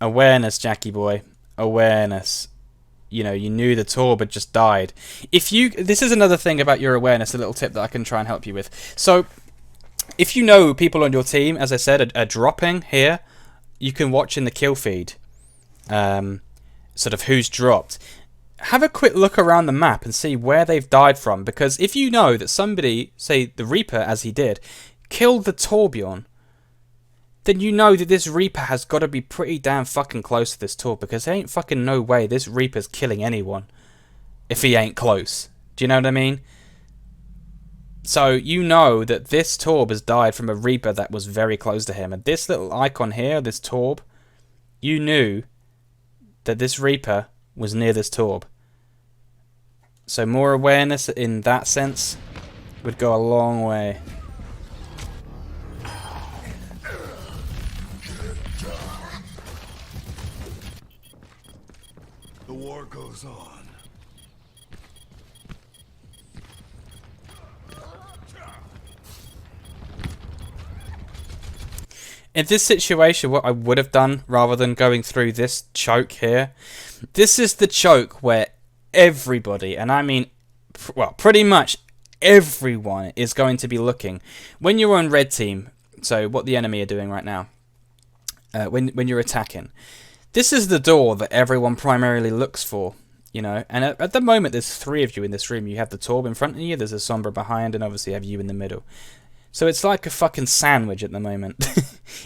Awareness, Jackie boy. Awareness. You know, you knew the Torb had just died. This is another thing about your awareness, a little tip that I can try and help you with. So, if you know people on your team, as I said, are dropping here, you can watch in the kill feed, sort of who's dropped. Have a quick look around the map and see where they've died from, because if you know that somebody, say the Reaper, as he did, killed the Torbjorn, then you know that this Reaper has got to be pretty damn fucking close to this Torb, because there ain't fucking no way this Reaper's killing anyone if he ain't close. Do you know what I mean? So you know that this Torb has died from a Reaper that was very close to him. And this little icon here, this Torb, you knew that this Reaper was near this Torb. So more awareness in that sense would go a long way. The war goes on. In this situation, what I would have done, rather than going through this choke here, this is the choke where everybody, and I mean, well, pretty much everyone is going to be looking. When you're on red team, so what the enemy are doing right now, when you're attacking, this is the door that everyone primarily looks for, you know. And at the moment, there's 3 of you in this room. You have the Torb in front of you, there's a Sombra behind, and obviously you have you in the middle. So it's like a fucking sandwich at the moment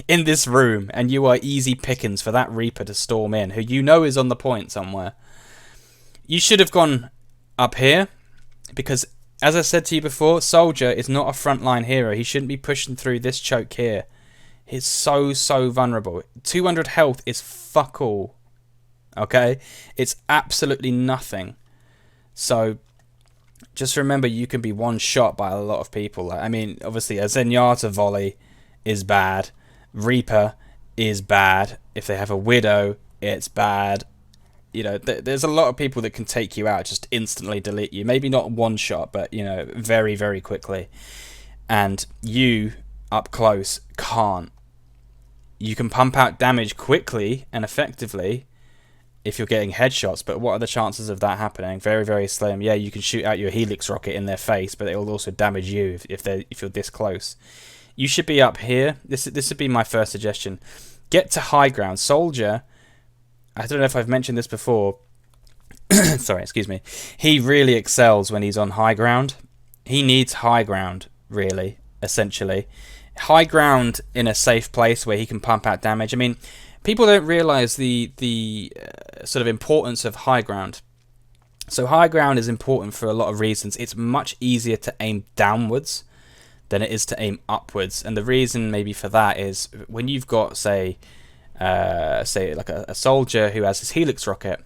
in this room, and you are easy pickings for that Reaper to storm in, who you know is on the point somewhere. You should have gone up here, because, as I said to you before, Soldier is not a frontline hero. He shouldn't be pushing through this choke here. He's so vulnerable. 200 health is fuck all. Okay? It's absolutely nothing. So just remember, you can be one shot by a lot of people. I mean, obviously, a Zenyatta volley is bad. Reaper is bad. If they have a Widow, it's bad. You know, there's a lot of people that can take you out, just instantly delete you. Maybe not one shot, but, you know, very, very quickly. And you, up close, can't. You can pump out damage quickly and effectively if you're getting headshots, but what are the chances of that happening? Very, very slim. Yeah, you can shoot out your Helix rocket in their face, but it will also damage you if you're this close. You should be up here. This would be my first suggestion. Get to high ground. Soldier, I don't know if I've mentioned this before. Sorry, excuse me. He really excels when he's on high ground. He needs high ground, really, essentially. High ground in a safe place where he can pump out damage. I mean, people don't realise the sort of importance of high ground. So high ground is important for a lot of reasons. It's much easier to aim downwards than it is to aim upwards, and the reason maybe for that is when you've got say like a soldier who has his helix rocket,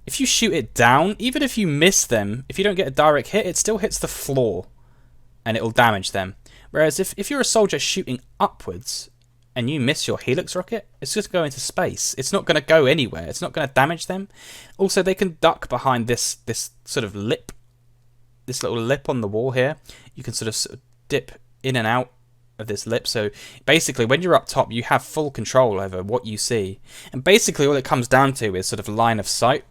if you shoot it down, even if you miss them, if you don't get a direct hit, it still hits the floor and it will damage them. Whereas if you're a soldier shooting upwards and you miss your helix rocket, it's just going into space. It's not going to go anywhere. It's not going to damage them. Also, they can duck behind this sort of lip, this little lip on the wall here. You can sort of dip in and out of this lip. So basically, when you're up top, you have full control over what you see. And basically, all it comes down to is sort of line of sight.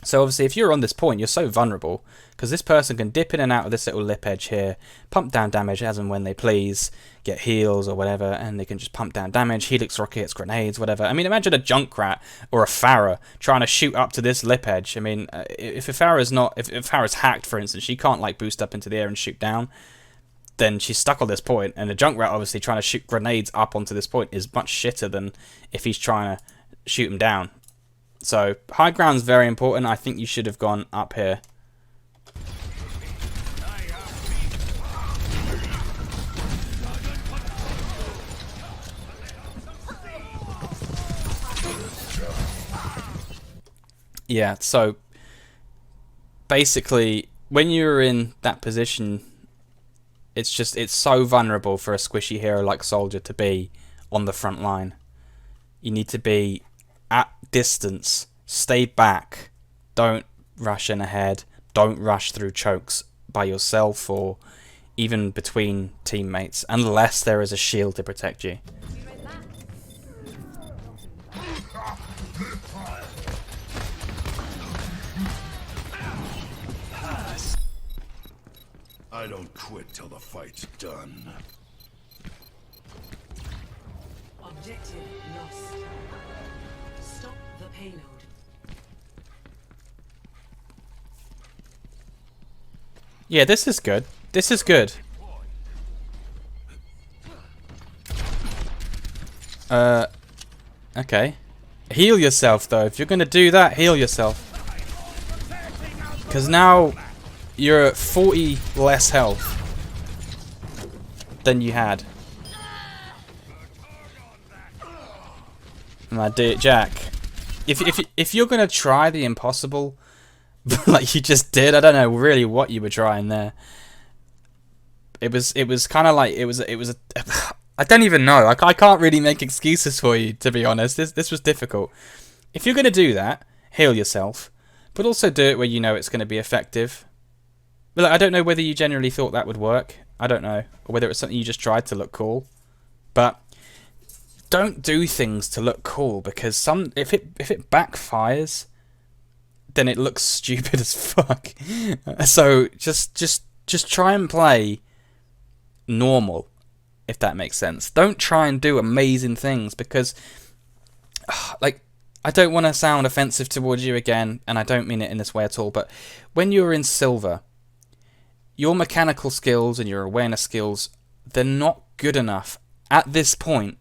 So obviously, if you're on this point, you're so vulnerable because this person can dip in and out of this little lip edge here, pump down damage as and when they please, get heals or whatever, and they can just pump down damage, helix rockets, grenades, whatever. I mean, imagine a Junkrat or a Pharah trying to shoot up to this lip edge. I mean, if a Pharah's hacked, for instance, she can't like boost up into the air and shoot down, then she's stuck on this point, and a Junkrat obviously trying to shoot grenades up onto this point is much shitter than if he's trying to shoot him down. So high ground is very important. I think you should have gone up here. Yeah, so basically when you're in that position, it's so vulnerable for a squishy hero like Soldier to be on the front line. You need to be at distance, stay back, don't rush in ahead, don't rush through chokes by yourself or even between teammates, unless there is a shield to protect you. I don't quit till the fight's done. Objective lost. Stop the payload. Yeah, this is good. This is good. Okay. Heal yourself, though. If you're going to do that, heal yourself. Because now you're at 40 less health than you had. My dear Jack, if you're going to try the impossible, like you just did, I don't know really what you were trying there. It was kind of like it was a I don't even know. Like I can't really make excuses for you, to be honest. This was difficult. If you're going to do that, heal yourself, but also do it where you know it's going to be effective. But like, I don't know whether you generally thought that would work. I don't know, or whether it's something you just tried to look cool. But don't do things to look cool, because if it backfires, then it looks stupid as fuck. So just try and play normal, if that makes sense. Don't try and do amazing things, because like, I don't want to sound offensive towards you again, and I don't mean it in this way at all, but when you're in silver, your mechanical skills and your awareness skills, they're not good enough at this point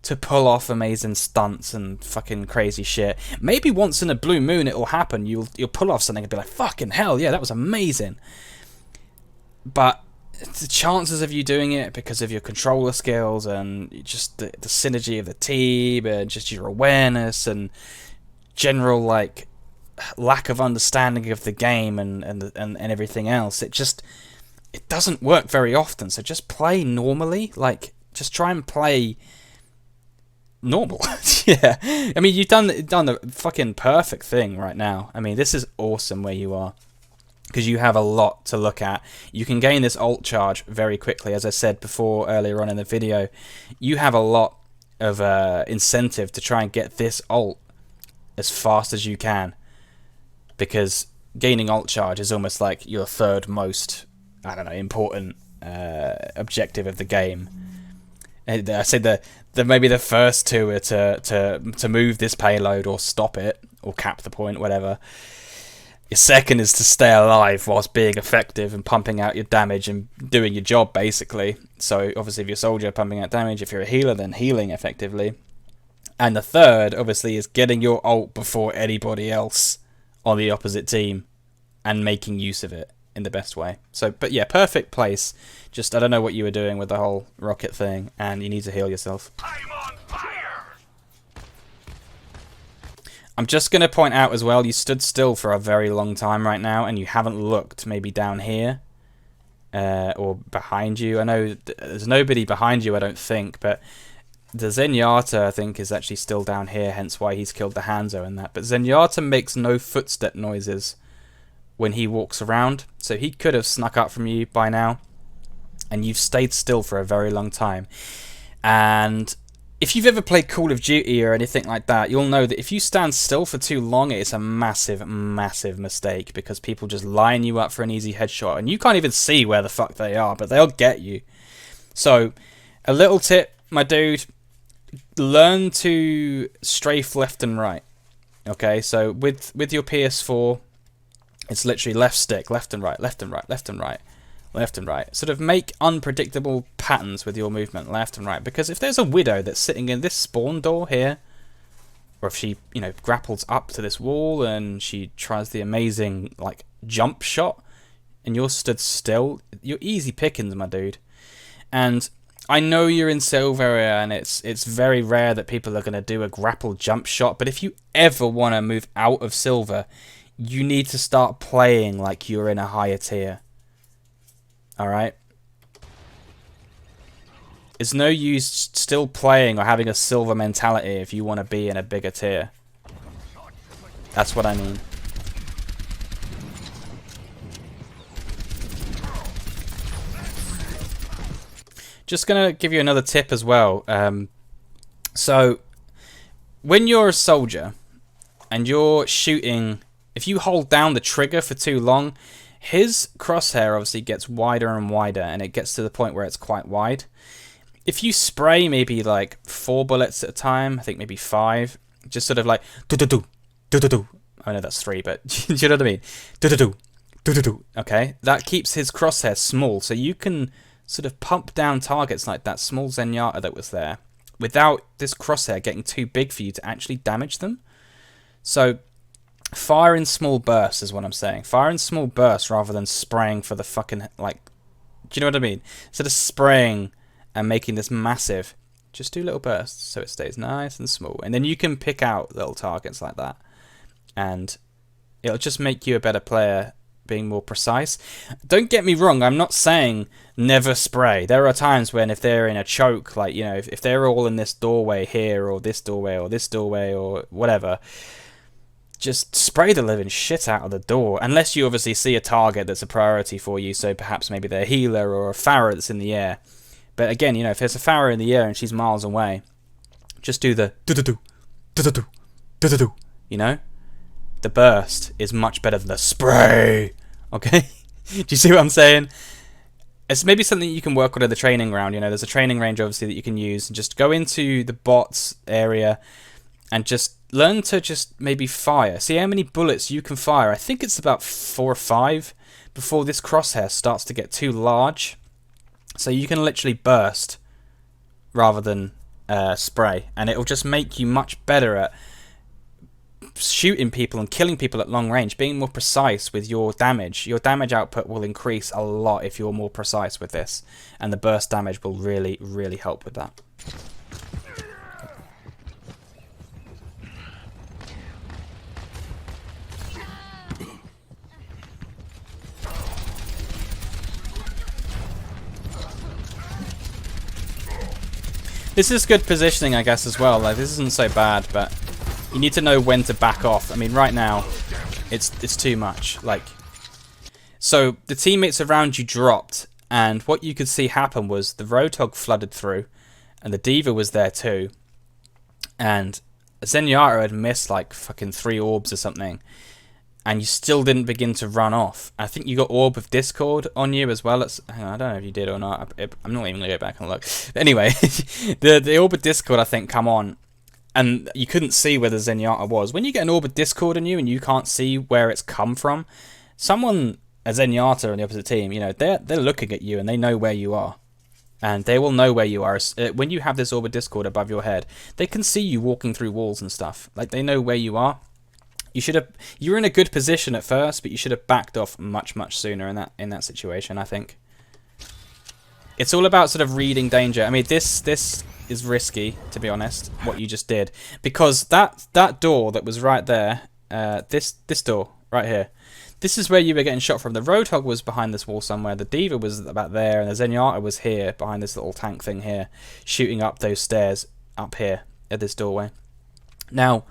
to pull off amazing stunts and fucking crazy shit. Maybe once in a blue moon it'll happen. You'll pull off something and be like, fucking hell, yeah, that was amazing. But the chances of you doing it, because of your controller skills and just the synergy of the team and just your awareness and general like lack of understanding of the game and everything else, it doesn't work very often. So just play normally. Like, just try and play normal. Yeah, I mean, you've done the fucking perfect thing right now. I mean, this is awesome where you are, because you have a lot to look at. You can gain this ult charge very quickly, as I said before earlier on in the video. You have a lot of incentive to try and get this ult as fast as you can, because gaining ult charge is almost like your third most, I don't know, important objective of the game. And I said that maybe the first two are to move this payload or stop it or cap the point, whatever. Your second is to stay alive whilst being effective and pumping out your damage and doing your job, basically. So obviously if you're a soldier, pumping out damage. If you're a healer, then healing effectively. And the third, obviously, is getting your ult before anybody else on the opposite team and making use of it in the best way. So, but yeah, perfect place. Just, I don't know what you were doing with the whole rocket thing, and you need to heal yourself. I'm on fire! I'm just going to point out as well, you stood still for a very long time right now, and you haven't looked maybe down here, or behind you. I know there's nobody behind you, I don't think, but the Zenyatta, I think, is actually still down here, hence why he's killed the Hanzo and that. But Zenyatta makes no footstep noises when he walks around, so he could have snuck up from you by now, and you've stayed still for a very long time. And if you've ever played Call of Duty or anything like that, you'll know that if you stand still for too long, it's a massive, massive mistake, because people just line you up for an easy headshot, and you can't even see where the fuck they are, but they'll get you. So, a little tip, my dude, learn to strafe left and right. Okay, so with your PS4, it's literally left stick, left and right, left and right, left and right, left and right. Sort of make unpredictable patterns with your movement, left and right. Because if there's a Widow that's sitting in this spawn door here, or if she, you know, grapples up to this wall and she tries the amazing, like, jump shot, and you're stood still, you're easy pickings, my dude. And I know you're in silver, and it's very rare that people are going to do a grapple jump shot, but if you ever want to move out of silver, you need to start playing like you're in a higher tier. Alright? It's no use still playing or having a silver mentality if you want to be in a bigger tier. That's what I mean. Just gonna give you another tip as well. So, when you're a soldier and you're shooting, if you hold down the trigger for too long, his crosshair obviously gets wider and wider, and it gets to the point where it's quite wide. If you spray maybe like 4 bullets at a time, I think maybe 5, just sort of like do-do-do, do-do-do. I know that's 3, but do you know what I mean? Do-do-do, do-do-do. Okay, that keeps his crosshair small, so you can sort of pump down targets like that small Zenyatta that was there without this crosshair getting too big for you to actually damage them. So fire in small bursts is what I'm saying. Fire in small bursts rather than spraying for the fucking, like, do you know what I mean? Instead of spraying and making this massive, just do little bursts so it stays nice and small. And then you can pick out little targets like that. And it'll just make you a better player, being more precise. Don't get me wrong, I'm not saying never spray. There are times when if they're in a choke, like, you know, if they're all in this doorway here, or this doorway, or this doorway, or whatever, just spray the living shit out of the door, unless you obviously see a target that's a priority for you, so perhaps maybe they're a healer or a Pharah that's in the air. But again, you know, if there's a Pharah in the air and she's miles away, just do the do-do-do, do-do-do, do-do-do, you know? The burst is much better than the spray, okay? Do you see what I'm saying? It's maybe something you can work on in the training ground, you know, there's a training range obviously that you can use, and just go into the bots area and just learn to just maybe fire. See how many bullets you can fire. I think it's about 4 or 5 before this crosshair starts to get too large. So you can literally burst rather than spray, and it'll just make you much better at shooting people and killing people at long range, being more precise with your damage. Your damage output will increase a lot if you're more precise with this, and the burst damage will really, really help with that. This is good positioning, I guess, as well. Like, this isn't so bad, but you need to know when to back off. I mean, right now, it's too much. Like, so the teammates around you dropped, and what you could see happen was the Roadhog flooded through, and the D.Va was there too, and Zenyatta had missed like fucking 3 orbs or something, and you still didn't begin to run off. I think you got Orb of Discord on you as well. Hang on, I don't know if you did or not. I'm not even going to go back and look. But anyway, the Orb of Discord, I think, come on, and you couldn't see where the Zenyatta was. When you get an Orb of Discord on you and you can't see where it's come from, someone, a Zenyatta on the opposite team, you know, they're looking at you and they know where you are. And they will know where you are. When you have this Orb of Discord above your head, they can see you walking through walls and stuff. Like, they know where you are. You should have. You were in a good position at first, but you should have backed off much sooner in that situation. I think it's all about sort of reading danger. I mean, this is risky, to be honest, what you just did, because that door that was right there, this door right here, this is where you were getting shot from. The Roadhog was behind this wall somewhere. The D.Va was about there, and the Zenyatta was here behind this little tank thing here, shooting up those stairs up here at this doorway. Now,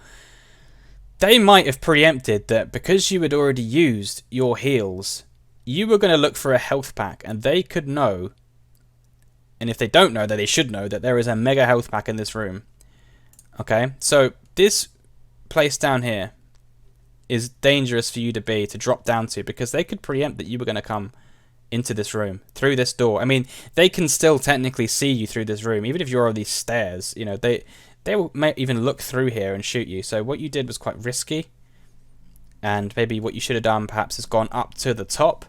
they might have preempted that because you had already used your heals, you were going to look for a health pack, and they could know, and if they don't know, that they should know, that there is a mega health pack in this room. Okay, so this place down here is dangerous for you to drop down to, because they could preempt that you were going to come into this room through this door. I mean, they can still technically see you through this room, even if you're on these stairs. You know, they may even look through here and shoot you. So what you did was quite risky, and maybe what you should have done perhaps is gone up to the top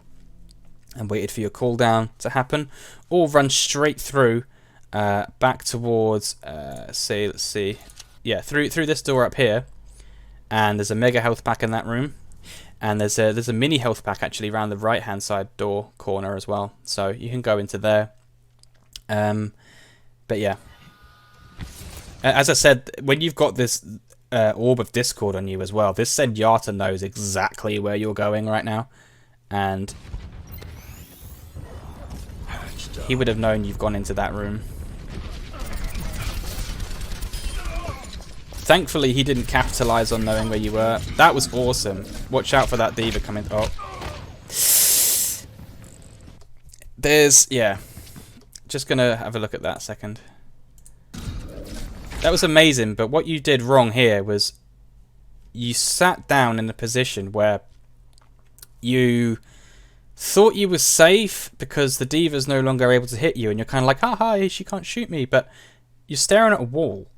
and waited for your cooldown to happen, or run straight through back towards let's see, yeah, through this door up here. And there's a mega health pack in that room, and there's a mini health pack actually around the right hand side door corner as well, so you can go into there. But yeah, as I said, when you've got this orb of discord on you as well, this Zenyatta knows exactly where you're going right now, and he would have known you've gone into that room. Thankfully, he didn't capitalize on knowing where you were. That was awesome. Watch out for that D.Va coming. Oh. Yeah. Just going to have a look at that a second. That was amazing, but what you did wrong here was you sat down in a position where you thought you were safe because the D.Va's no longer able to hit you, and you're kind of like, hi, she can't shoot me, but you're staring at a wall.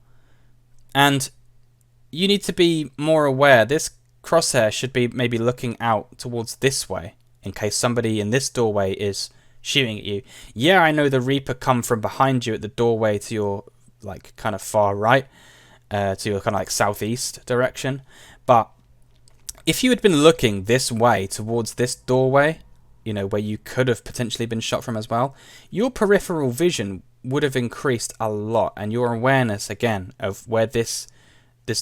And you need to be more aware. This crosshair should be maybe looking out towards this way in case somebody in this doorway is shooting at you. Yeah, I know the Reaper come from behind you at the doorway to your like kind of far right, to your kind of like southeast direction. But if you had been looking this way towards this doorway, you know, where you could have potentially been shot from as well, your peripheral vision would have increased a lot, and your awareness again of where this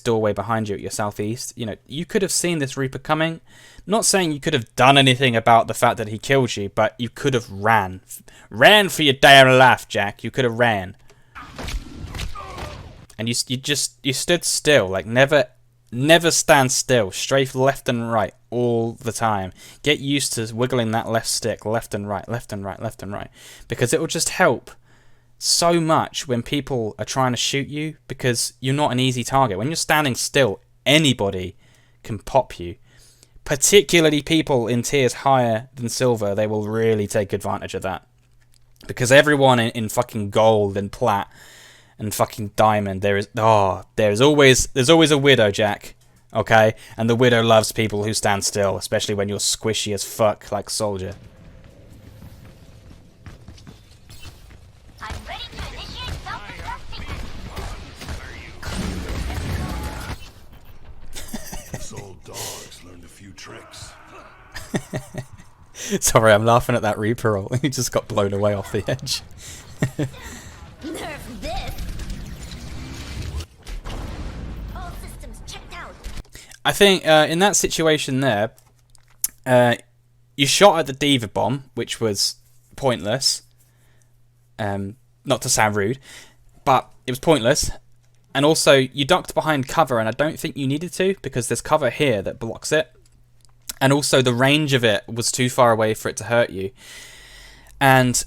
doorway behind you at your southeast, you know, you could have seen this Reaper coming. Not saying you could have done anything about the fact that he killed you, but you could have ran for your damn life, Jack. You could have ran, and you stood still. Like never stand still. Strafe left and right all the time. Get used to wiggling that left stick left and right, left and right, left and right, because it will just help so much when people are trying to shoot you, because you're not an easy target. When you're standing still, anybody can pop you, particularly people in tiers higher than silver. They will really take advantage of that, because everyone in fucking gold and plat and fucking diamond, there's always a widow, Jack, okay? And the widow loves people who stand still, especially when you're squishy as fuck like Soldier. Tricks. Sorry, I'm laughing at that Reaper roll. He just got blown away off the edge. Nerf this. All systems checked out. I think in that situation there, you shot at the D.Va bomb, which was pointless. Not to sound rude, but it was pointless. And also, you ducked behind cover, and I don't think you needed to, because there's cover here that blocks it. And also, the range of it was too far away for it to hurt you. And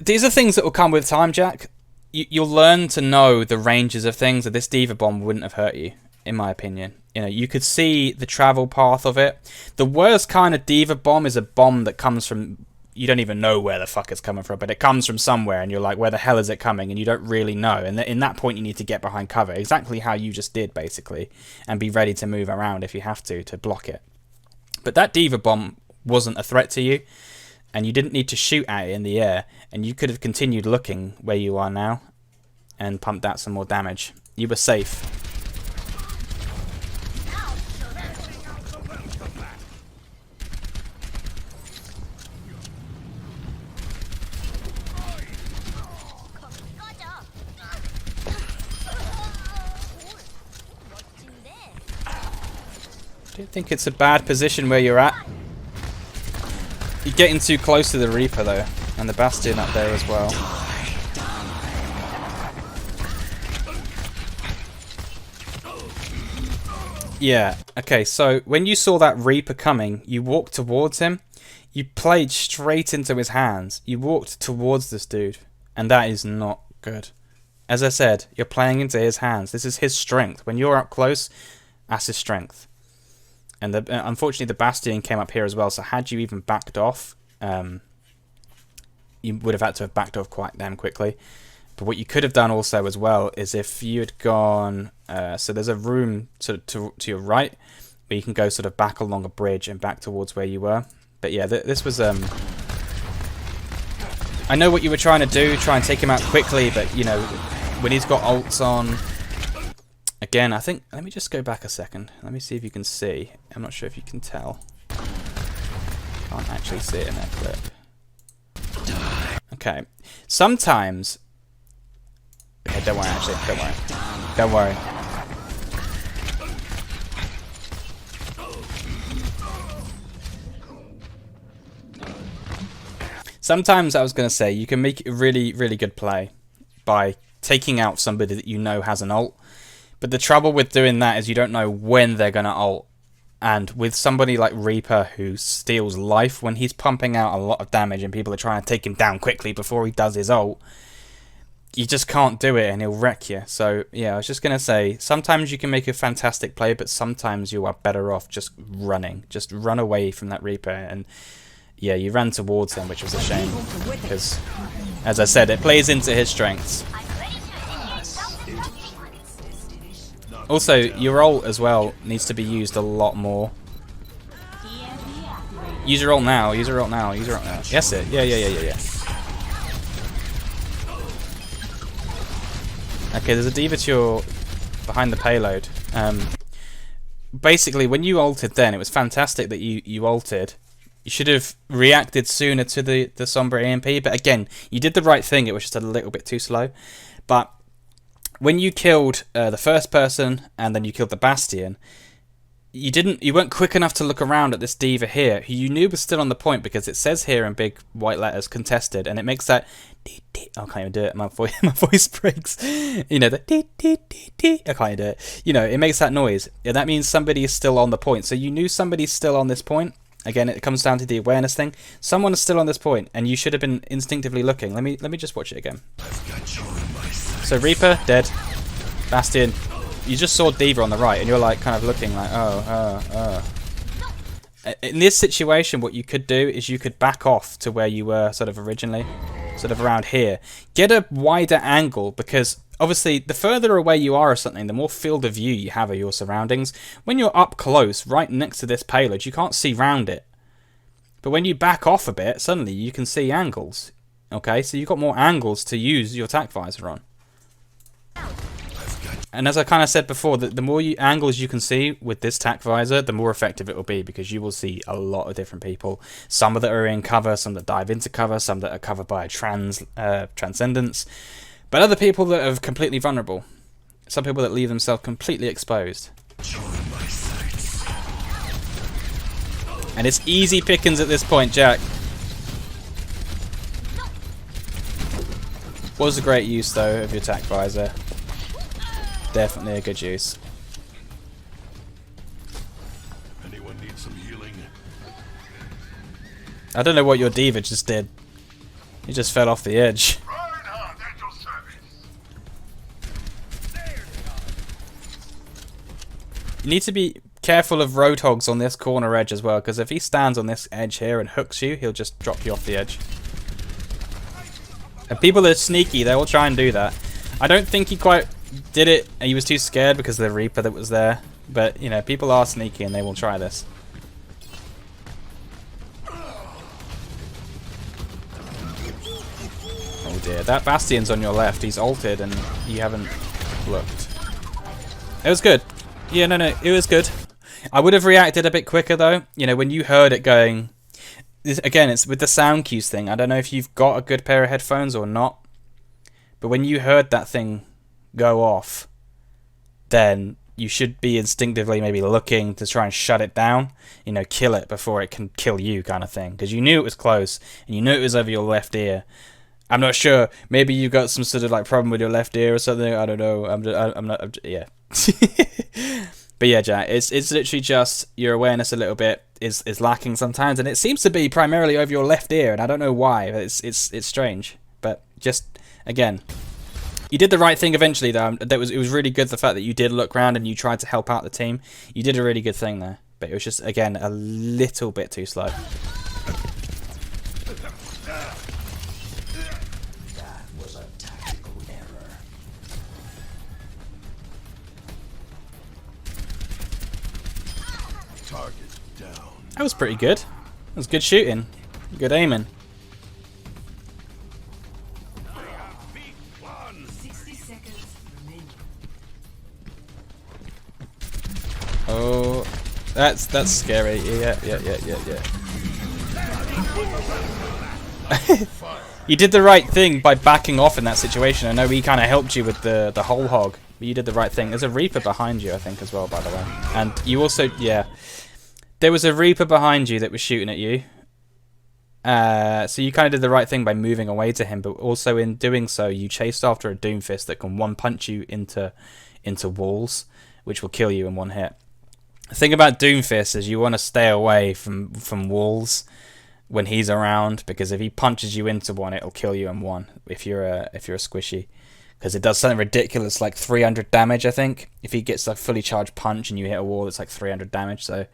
these are things that will come with time, Jack. You'll learn to know the ranges of things, that this D.Va bomb wouldn't have hurt you, in my opinion. You know, you could see the travel path of it. The worst kind of D.Va bomb is a bomb that comes from... You don't even know where the fuck it's coming from, but it comes from somewhere, and you're like, where the hell is it coming? And you don't really know. And in that point, you need to get behind cover, exactly how you just did, basically, and be ready to move around if you have to block it. But that D.Va bomb wasn't a threat to you, and you didn't need to shoot at it in the air, and you could have continued looking where you are now and pumped out some more damage. You were safe. I don't think it's a bad position where you're at. You're getting too close to the Reaper though, and the Bastion up there as well. Yeah, okay, so when you saw that Reaper coming, you walked towards him, you played straight into his hands, you walked towards this dude, and that is not good. As I said, you're playing into his hands. This is his strength. When you're up close, that's his strength. And unfortunately, the Bastion came up here as well, so had you even backed off, you would have had to have backed off quite damn quickly. But what you could have done also as well is if you had gone... so there's a room to your right where you can go sort of back along a bridge and back towards where you were. But yeah, this was... I know what you were trying to do, try and take him out quickly, but, you know, when he's got ults on... Again, I think... Let me just go back a second. Let me see if you can see. I'm not sure if you can tell. Can't actually see it in that clip. Okay. Sometimes... Okay, don't worry, actually. Don't worry. Don't worry. Sometimes, I was going to say, you can make a really, really good play by taking out somebody that you know has an ult. But the trouble with doing that is you don't know when they're going to ult. And with somebody like Reaper who steals life when he's pumping out a lot of damage and people are trying to take him down quickly before he does his ult, you just can't do it and he'll wreck you. So, yeah, I was just going to say, sometimes you can make a fantastic play, but sometimes you are better off just running. Just run away from that Reaper. And, yeah, you ran towards him, which was a shame. Because, as I said, it plays into his strengths. Also, your ult as well needs to be used a lot more. Use your ult now, use your ult now, use your ult now. Yes, it. Yeah. Okay, there's a D.Va to your behind the payload. Basically, when you ulted then, it was fantastic that you ulted. You should have reacted sooner to the Sombra EMP, but again, you did the right thing, it was just a little bit too slow. But when you killed the first person and then you killed the Bastion, you weren't quick enough to look around at this D.Va here, who you knew was still on the point because it says here in big white letters contested, and it makes that I can't even do it. My voice breaks. You know, the I can't even do it. You know, it makes that noise. Yeah, that means somebody is still on the point. So you knew somebody's still on this point. Again, it comes down to the awareness thing. Someone is still on this point, and you should have been instinctively looking. Let me just watch it again. So Reaper dead, Bastion. You just saw D.Va on the right, and you're like kind of looking like, oh. In this situation, what you could do is you could back off to where you were sort of originally, sort of around here. Get a wider angle, because obviously the further away you are or something, the more field of view you have of your surroundings. When you're up close, right next to this payload, you can't see round it. But when you back off a bit, suddenly you can see angles. Okay, so you've got more angles to use your tac visor on. And as I kind of said before, the more angles you can see with this tac visor, the more effective it will be, because you will see a lot of different people. Some that are in cover, some that dive into cover, some that are covered by transcendence, but other people that are completely vulnerable. Some people that leave themselves completely exposed. And it's easy pickings at this point, Jack. Was a great use, though, of your tac visor. Definitely a good use. Anyone need some healing? I don't know what your D.Va just did. He just fell off the edge. Reinhardt at your service. You need to be careful of Roadhogs on this corner edge as well, because if he stands on this edge here and hooks you, he'll just drop you off the edge. And people that are sneaky, they will try and do that. I don't think he quite did it, and he was too scared because of the Reaper that was there. But, you know, people are sneaky and they will try this. Oh dear, that Bastion's on your left. He's ulted and you haven't looked. It was good. Yeah, no, it was good. I would have reacted a bit quicker though. You know, when you heard it going... Again, it's with the sound cues thing. I don't know if you've got a good pair of headphones or not. But when you heard that thing go off, then you should be instinctively maybe looking to try and shut it down, you know, kill it before it can kill you, kind of thing, because you knew it was close and you knew it was over your left ear. I'm not sure. Maybe you got some sort of like problem with your left ear or something. I don't know. I'm not. Yeah. But yeah, Jack. It's literally just your awareness a little bit is lacking sometimes, and it seems to be primarily over your left ear, and I don't know why. It's strange. But just again, you did the right thing eventually, though. It was really good, the fact that you did look around and you tried to help out the team. You did a really good thing there, but it was just again a little bit too slow. That was pretty good. That was good shooting. Good aiming. 60 seconds remaining. Oh, that's scary. Yeah. You did the right thing by backing off in that situation. I know he kind of helped you with the whole hog, but you did the right thing. There's a Reaper behind you, I think, as well, by the way. And you also, yeah. There was a Reaper behind you that was shooting at you. So you kind of did the right thing by moving away to him, but also in doing so, you chased after a Doomfist that can one-punch you into walls, which will kill you in one hit. The thing about Doomfist is you want to stay away from walls when he's around, because if he punches you into one, it'll kill you in one if you're a squishy. Because it does something ridiculous, like 300 damage, I think. If he gets a fully charged punch and you hit a wall, it's like 300 damage, so...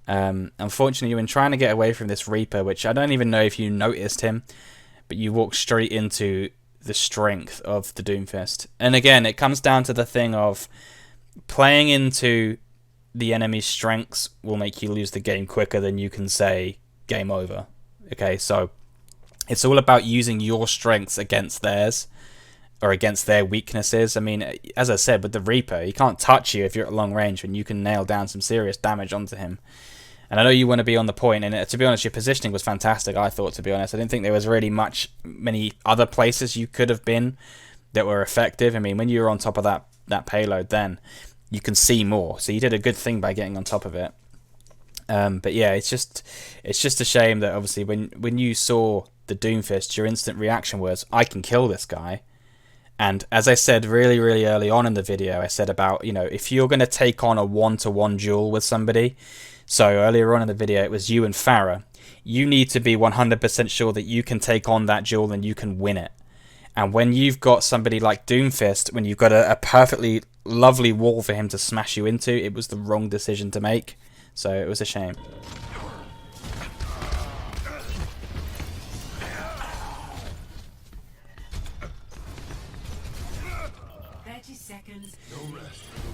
unfortunately, when trying to get away from this Reaper, which I don't even know if you noticed him, but you walk straight into the strength of the Doomfist. And again, it comes down to the thing of playing into the enemy's strengths will make you lose the game quicker than you can say game over. Okay, so it's all about using your strengths against theirs, or against their weaknesses. I mean, as I said, with the Reaper, he can't touch you if you're at long range, when you can nail down some serious damage onto him. And I know you want to be on the point, and to be honest, your positioning was fantastic, I thought, to be honest. I didn't think there was really many other places you could have been that were effective. I mean, when you were on top of that payload, then you can see more. So you did a good thing by getting on top of it. But yeah, it's just a shame that obviously when you saw the Doomfist, your instant reaction was, I can kill this guy. And as I said really, really early on in the video, I said about, you know, if you're going to take on a one-to-one duel with somebody, so earlier on in the video, it was you and Farah, you need to be 100% sure that you can take on that duel and you can win it. And when you've got somebody like Doomfist, when you've got a perfectly lovely wall for him to smash you into, it was the wrong decision to make. So it was a shame.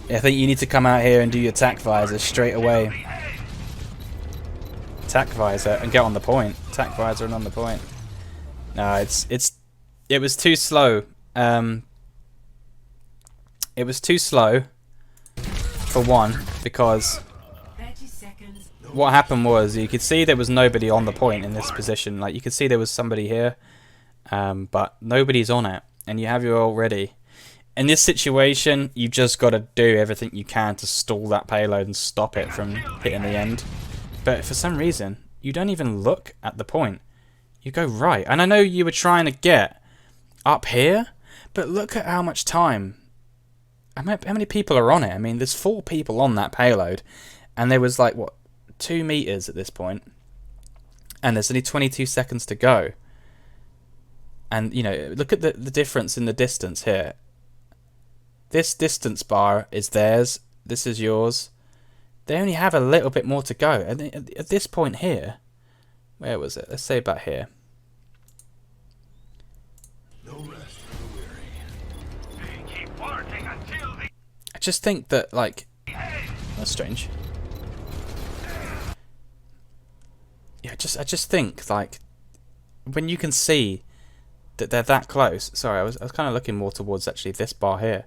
I think you need to come out here and do your attack visor straight away. Attack visor and get on the point. Attack visor and on the point. No, it was too slow. It was too slow for one, because what happened was you could see there was nobody on the point in this position. Like, you could see there was somebody here, but nobody's on it, and you have your ult ready. In this situation, you just got to do everything you can to stall that payload and stop it from hitting the end. But for some reason, you don't even look at the point. You go right. And I know you were trying to get up here, but look at how much time. How many people are on it? I mean, there's 4 people on that payload, and there was like, what, 2 meters at this point, and there's only 22 seconds to go. And, you know, look at the difference in the distance here. This distance bar is theirs. This is yours. They only have a little bit more to go. And at this point here, where was it? Let's say about here. No rest for the weary. Keep working until the... I just think that, like, that's strange. Yeah, I just think, like, when you can see that they're that close. Sorry, I was kind of looking more towards actually this bar here.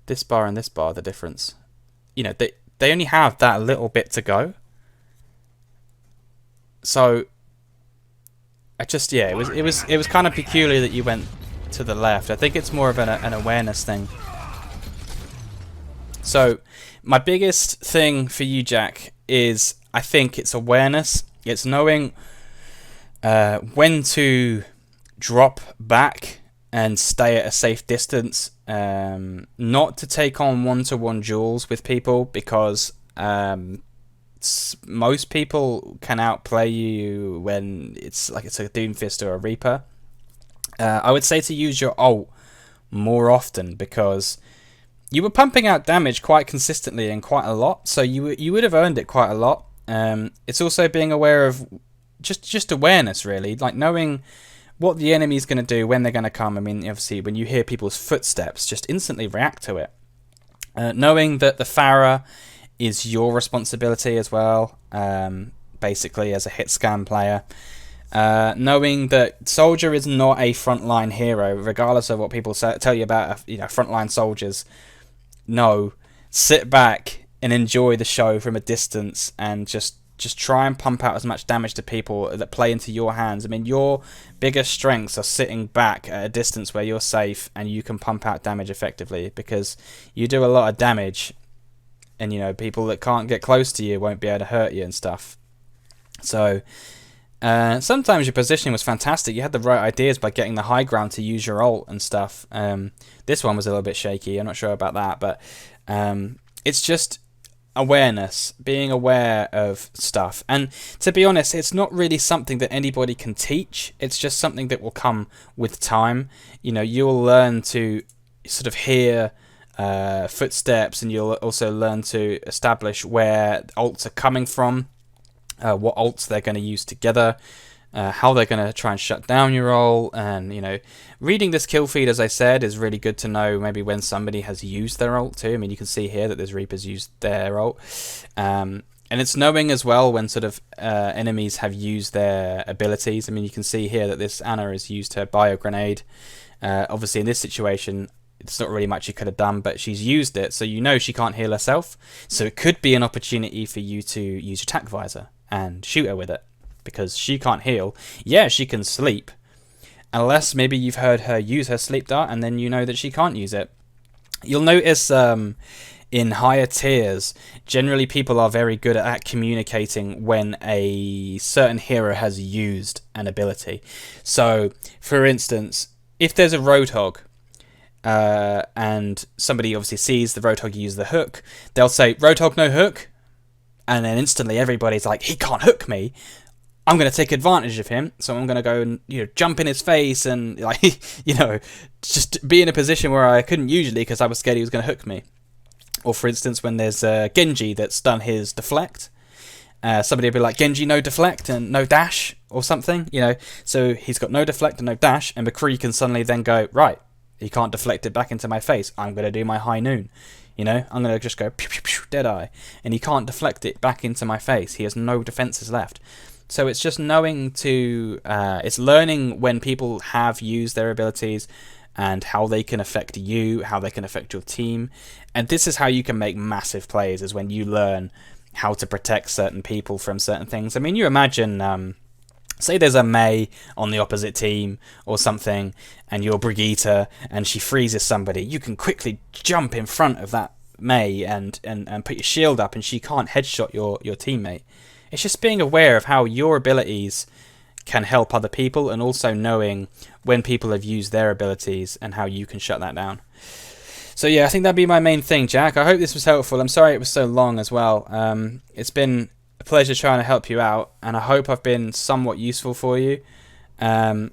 This bar and this bar, the difference. You know, they only have that little bit to go. So I just, yeah, it was kind of peculiar that you went to the left. I think it's more of an awareness thing. So my biggest thing for you, Jack, is I think it's awareness. It's knowing when to drop back and stay at a safe distance, not to take on one-to-one duels with people, because most people can outplay you when it's like it's a Doomfist or a Reaper. I would say to use your ult more often, because you were pumping out damage quite consistently and quite a lot, so you would have earned it quite a lot. It's also being aware of just awareness, really, like knowing what the enemy's going to do, when they're going to come. I mean, obviously, when you hear people's footsteps, just instantly react to it. Knowing that the Pharah is your responsibility as well, basically, as a hit scan player. Knowing that Soldier is not a frontline hero, regardless of what people tell you about, frontline soldiers. No, sit back and enjoy the show from a distance, and just try and pump out as much damage to people that play into your hands. I mean, your biggest strengths are sitting back at a distance where you're safe and you can pump out damage effectively, because you do a lot of damage, and people that can't get close to you won't be able to hurt you and stuff. So sometimes your positioning was fantastic. You had the right ideas by getting the high ground to use your ult and stuff. This one was a little bit shaky. I'm not sure about that, but it's just awareness, being aware of stuff. And to be honest, it's not really something that anybody can teach. It's just something that will come with time. You'll learn to sort of hear footsteps, and you'll also learn to establish where ults are coming from, what ults they're going to use together, how they're going to try and shut down your ult. And reading this kill feed, as I said, is really good to know maybe when somebody has used their ult too. I mean, you can see here that there's Reapers used their ult, and it's knowing as well when sort of enemies have used their abilities. I mean, you can see here that this Anna has used her bio grenade. Obviously in this situation it's not really much you could have done, but she's used it, so she can't heal herself, so it could be an opportunity for you to use your attack visor and shoot her with it, because she can't heal. Yeah, she can sleep, unless maybe you've heard her use her sleep dart and then you know that she can't use it. You'll notice in higher tiers, generally people are very good at communicating when a certain hero has used an ability. So, for instance, if there's a Roadhog, and somebody obviously sees the Roadhog use the hook, they'll say, "Roadhog no hook," and then instantly everybody's like, "He can't hook me. I'm going to take advantage of him, so I'm going to go and jump in his face and just be in a position where I couldn't usually because I was scared he was going to hook me." Or for instance, when there's Genji that's done his deflect, somebody will be like, "Genji no deflect and no dash," or something, so he's got no deflect and no dash, and McCree can suddenly then go, "Right, he can't deflect it back into my face. I'm going to do my high noon. I'm going to just go pew, pew, pew, dead eye, and he can't deflect it back into my face. He has no defenses left." So it's just knowing it's learning when people have used their abilities and how they can affect you, how they can affect your team. And this is how you can make massive plays, is when you learn how to protect certain people from certain things. I mean, you imagine, say there's a Mei on the opposite team or something, and you're Brigitte, and she freezes somebody. You can quickly jump in front of that Mei and put your shield up, and she can't headshot your teammate. It's just being aware of how your abilities can help other people, and also knowing when people have used their abilities and how you can shut that down. So yeah, I think that'd be my main thing, Jack. I hope this was helpful. I'm sorry it was so long as well. It's been a pleasure trying to help you out, and I hope I've been somewhat useful for you. As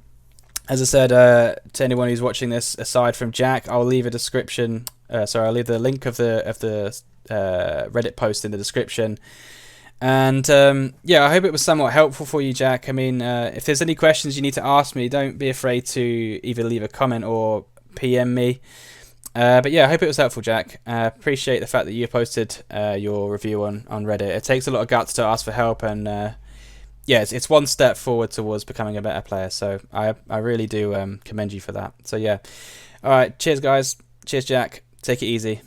I said, to anyone who's watching this, aside from Jack, I'll leave a description. I'll leave the link of the Reddit post in the description. And yeah, I hope it was somewhat helpful for you, Jack. I mean, if there's any questions you need to ask me, don't be afraid to either leave a comment or PM me. But yeah, I hope it was helpful, Jack. Appreciate the fact that you posted your review on Reddit. It takes a lot of guts to ask for help, and yeah, it's one step forward towards becoming a better player. So I really do commend you for that. So yeah, all right, cheers guys, cheers Jack. Take it easy.